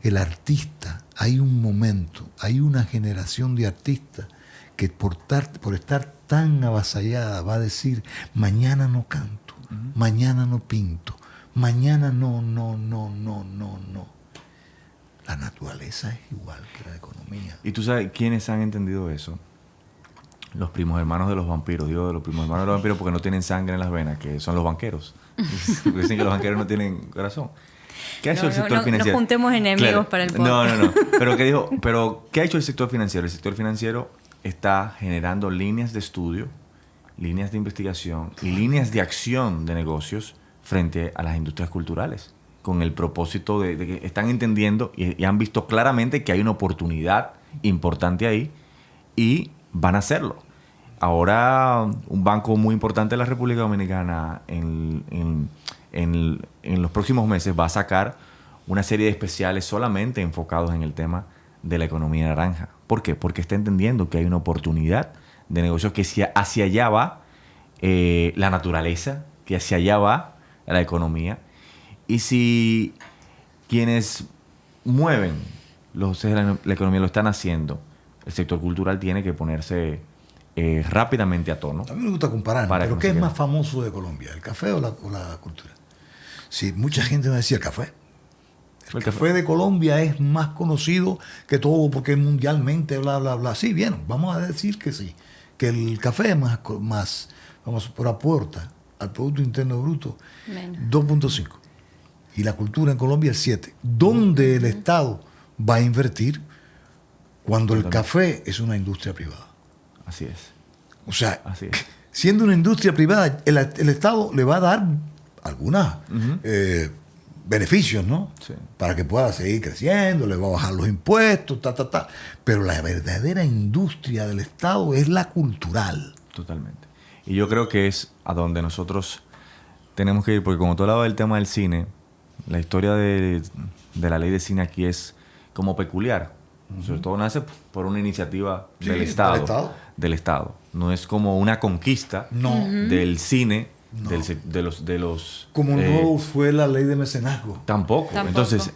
el artista, hay un momento, hay una generación de artistas que por estar tan avasallada va a decir, mañana no canto, mañana no pinto, mañana no. La naturaleza es igual que la economía. ¿Y tú sabes quiénes han entendido eso? Los primos hermanos de los vampiros. Digo de los primos hermanos de los vampiros porque no tienen sangre en las venas, que son los banqueros. Dicen que los banqueros no tienen corazón. ¿Qué ha hecho el sector financiero? No juntemos enemigos Claro. para el podcast. No. Pero ¿qué ha hecho el sector financiero? El sector financiero está generando líneas de estudio, líneas de investigación y líneas de acción de negocios frente a las industrias culturales, con el propósito de que están entendiendo y han visto claramente que hay una oportunidad importante ahí y van a hacerlo. Ahora, un banco muy importante de la República Dominicana en los próximos meses va a sacar una serie de especiales solamente enfocados en el tema de la economía naranja. ¿Por qué? Porque está entendiendo que hay una oportunidad de negocio, que hacia allá va la naturaleza, que hacia allá va la economía. Y si quienes mueven los ejes de la economía lo están haciendo, el sector cultural tiene que ponerse rápidamente a tono. A mí me gusta comparar, pero ¿qué es más famoso de Colombia? ¿El café o la cultura? Sí, mucha gente me decía el café. El café de Colombia es más conocido que todo porque es mundialmente, bla, bla, bla. Sí, bien, vamos a decir que sí. Que el café es más vamos, por aporta al Producto Interno Bruto 2.5. Y la cultura en Colombia es 7. ¿Dónde el Estado va a invertir cuando el café es una industria privada? Así es. O sea, Así es. Siendo una industria privada, el Estado le va a dar algunos beneficios, ¿no? Sí. Para que pueda seguir creciendo, le va a bajar los impuestos, Pero la verdadera industria del Estado es la cultural. Totalmente. Y yo creo que es a donde nosotros tenemos que ir, porque como tú hablabas del tema del cine, la historia de la ley de cine aquí es como peculiar. Sobre todo nace por una iniciativa del Estado. No es como una conquista del cine, de los como no fue la ley de mecenazgo. Tampoco. Entonces,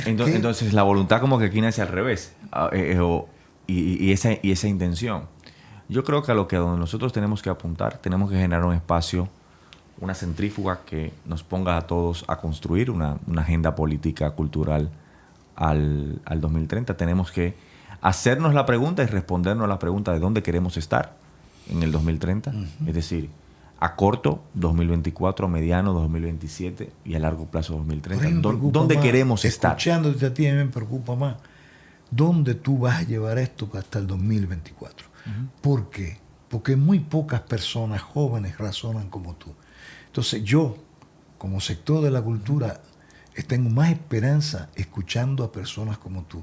entonces la voluntad como que aquí nace al revés. Y esa intención. Yo creo que a donde nosotros tenemos que apuntar, tenemos que generar un espacio, una centrífuga que nos ponga a todos a construir una agenda política, cultural al 2030. Tenemos que hacernos la pregunta y respondernos a la pregunta de dónde queremos estar en el 2030. Es decir, a corto, 2024, a mediano, 2027 y a largo plazo, 2030. ¿Dónde queremos estar? Escuchándote a ti, a mí me preocupa más. ¿Dónde tú vas a llevar esto hasta el 2024? ¿Por qué? Porque muy pocas personas jóvenes razonan como tú. Entonces yo, como sector de la cultura, tengo más esperanza escuchando a personas como tú.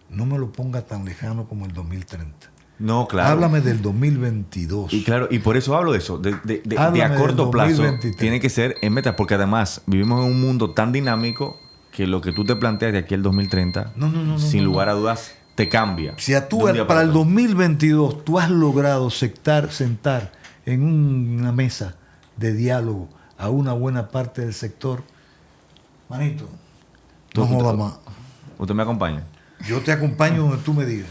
No me lo ponga tan lejano como el 2030. No, claro. Háblame del 2022. Y claro, y por eso hablo de eso. De a corto plazo tiene que ser en metas, porque además vivimos en un mundo tan dinámico que lo que tú te planteas de aquí al 2030, sin lugar a dudas, te cambia. Si tú para el 2022 tú has logrado sentar en una mesa de diálogo a una buena parte del sector, manito, no jodas más. ¿Usted me acompaña? Yo te acompaño donde tú me digas.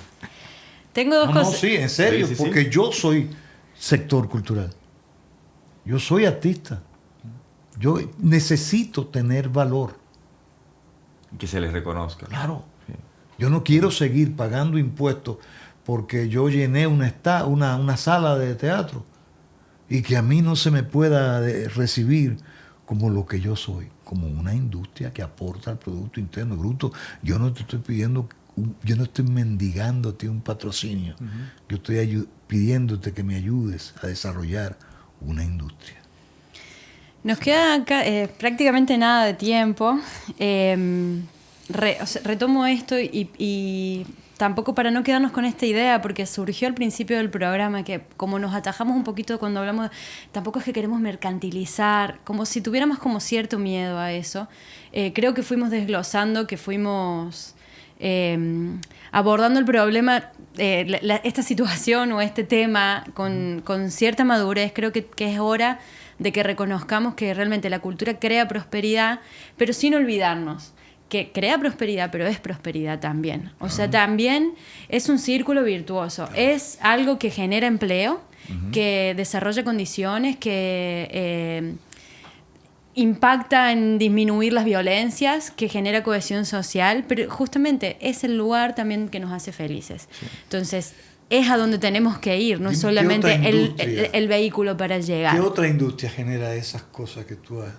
Tengo dos cosas. No, sí, en serio, sí. Porque yo soy sector cultural. Yo soy artista. Yo necesito tener valor. Que se les reconozca. Claro. Sí. Yo no quiero seguir pagando impuestos porque yo llené una sala de teatro y que a mí no se me pueda recibir como lo que yo soy, como una industria que aporta al Producto Interno Bruto. Yo no te estoy pidiendo, yo no estoy mendigándote un patrocinio. Yo estoy pidiéndote que me ayudes a desarrollar una industria. Nos queda prácticamente nada de tiempo. Retomo esto y tampoco para no quedarnos con esta idea, porque surgió al principio del programa que como nos atajamos un poquito cuando hablamos, tampoco es que queremos mercantilizar, como si tuviéramos como cierto miedo a eso. Creo que fuimos desglosando, que fuimos abordando el problema, esta situación o este tema con cierta madurez. Creo que es hora de que reconozcamos que realmente la cultura crea prosperidad, pero sin olvidarnos que crea prosperidad, pero es prosperidad también. O sea, también es un círculo virtuoso. Es algo que genera empleo, que desarrolla condiciones, que impacta en disminuir las violencias, que genera cohesión social, pero justamente es el lugar también que nos hace felices. Sí. Entonces, es a donde tenemos que ir, no es solamente el vehículo para llegar. ¿Qué otra industria genera esas cosas que tú has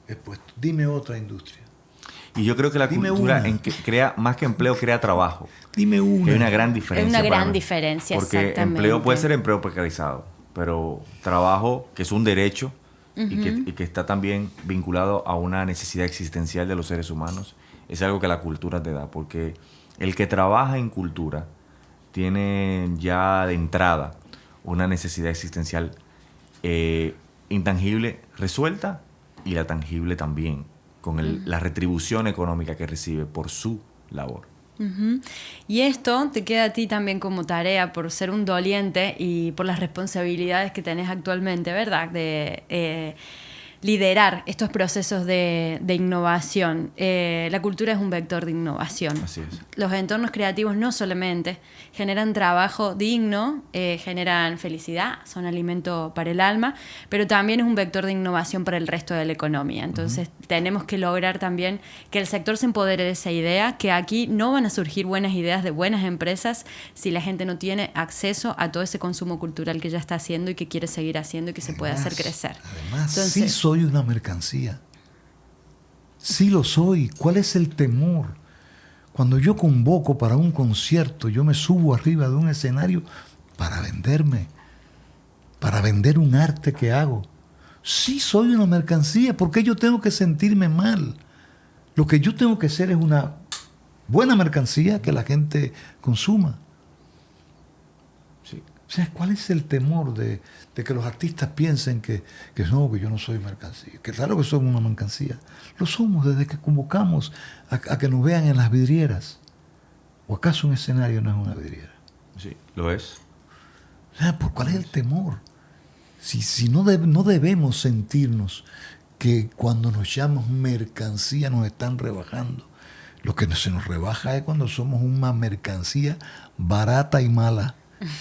expuesto? Dime otra industria. Y yo creo que la cultura crea, más que empleo, crea trabajo. Dime una. Que hay una gran diferencia. Es una gran diferencia, porque empleo puede ser empleo precarizado, pero trabajo, que es un derecho, y que está también vinculado a una necesidad existencial de los seres humanos, es algo que la cultura te da. Porque el que trabaja en cultura tiene ya de entrada una necesidad existencial intangible resuelta, y la tangible también, con la retribución económica que recibe por su labor. Y esto te queda a ti también como tarea por ser un doliente y por las responsabilidades que tenés actualmente, ¿verdad? De liderar estos procesos de innovación. La cultura es un vector de innovación. Así es. Los entornos creativos no solamente generan trabajo digno, generan felicidad, son alimento para el alma, pero también es un vector de innovación para el resto de la economía. Entonces tenemos que lograr también que el sector se empodere de esa idea, que aquí no van a surgir buenas ideas de buenas empresas si la gente no tiene acceso a todo ese consumo cultural que ya está haciendo y que quiere seguir haciendo y que se puede hacer crecer. Además, sí soy una mercancía. Sí lo soy. ¿Cuál es el temor? Cuando yo convoco para un concierto, yo me subo arriba de un escenario para venderme, para vender un arte que hago. Sí soy una mercancía. ¿Por qué yo tengo que sentirme mal? Lo que yo tengo que ser es una buena mercancía que la gente consuma. Sí. O sea, ¿cuál es el temor de que los artistas piensen que yo no soy mercancía? Que claro que somos una mercancía. Lo somos desde que convocamos a que nos vean en las vidrieras. ¿O acaso un escenario no es una vidriera? Sí, lo es. O sea, ¿cuál es el temor? Si no debemos sentirnos que cuando nos llamamos mercancía nos están rebajando. Lo que se nos rebaja es cuando somos una mercancía barata y mala.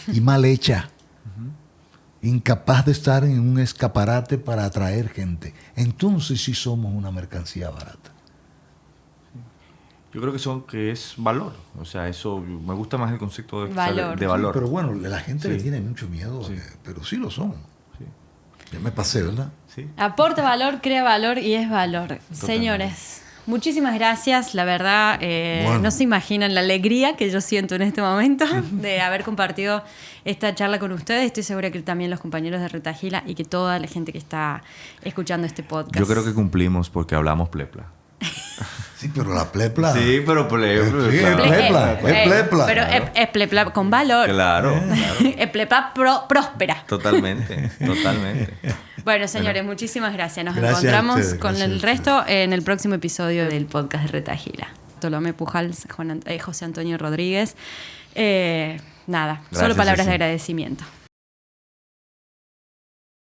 Y mal hecha, incapaz de estar en un escaparate para atraer gente. Entonces sí somos una mercancía barata. Yo creo que es valor. O sea, eso me gusta más el concepto de valor. De valor. Sí, pero bueno, la gente le tiene mucho miedo, pero sí lo son. Sí. Ya me pasé, ¿verdad? Sí. Aporta valor, crea valor y es valor. Totalmente. Señores, muchísimas gracias. La verdad, no se imaginan la alegría que yo siento en este momento de haber compartido esta charla con ustedes. Estoy segura que también los compañeros de Retahila y que toda la gente que está escuchando este podcast. Yo creo que cumplimos porque hablamos plepla. Sí, pero la plepla. Sí, pero plepla. Sí, claro. es plepla. Pero es plepla con valor. Claro. Es plepla próspera. Totalmente. Bueno, señores, muchísimas gracias. Nos encontramos con el resto en el próximo episodio del podcast de Retahila. Bartolomé Pujals, José Antonio Rodríguez. Nada, gracias, solo palabras de agradecimiento.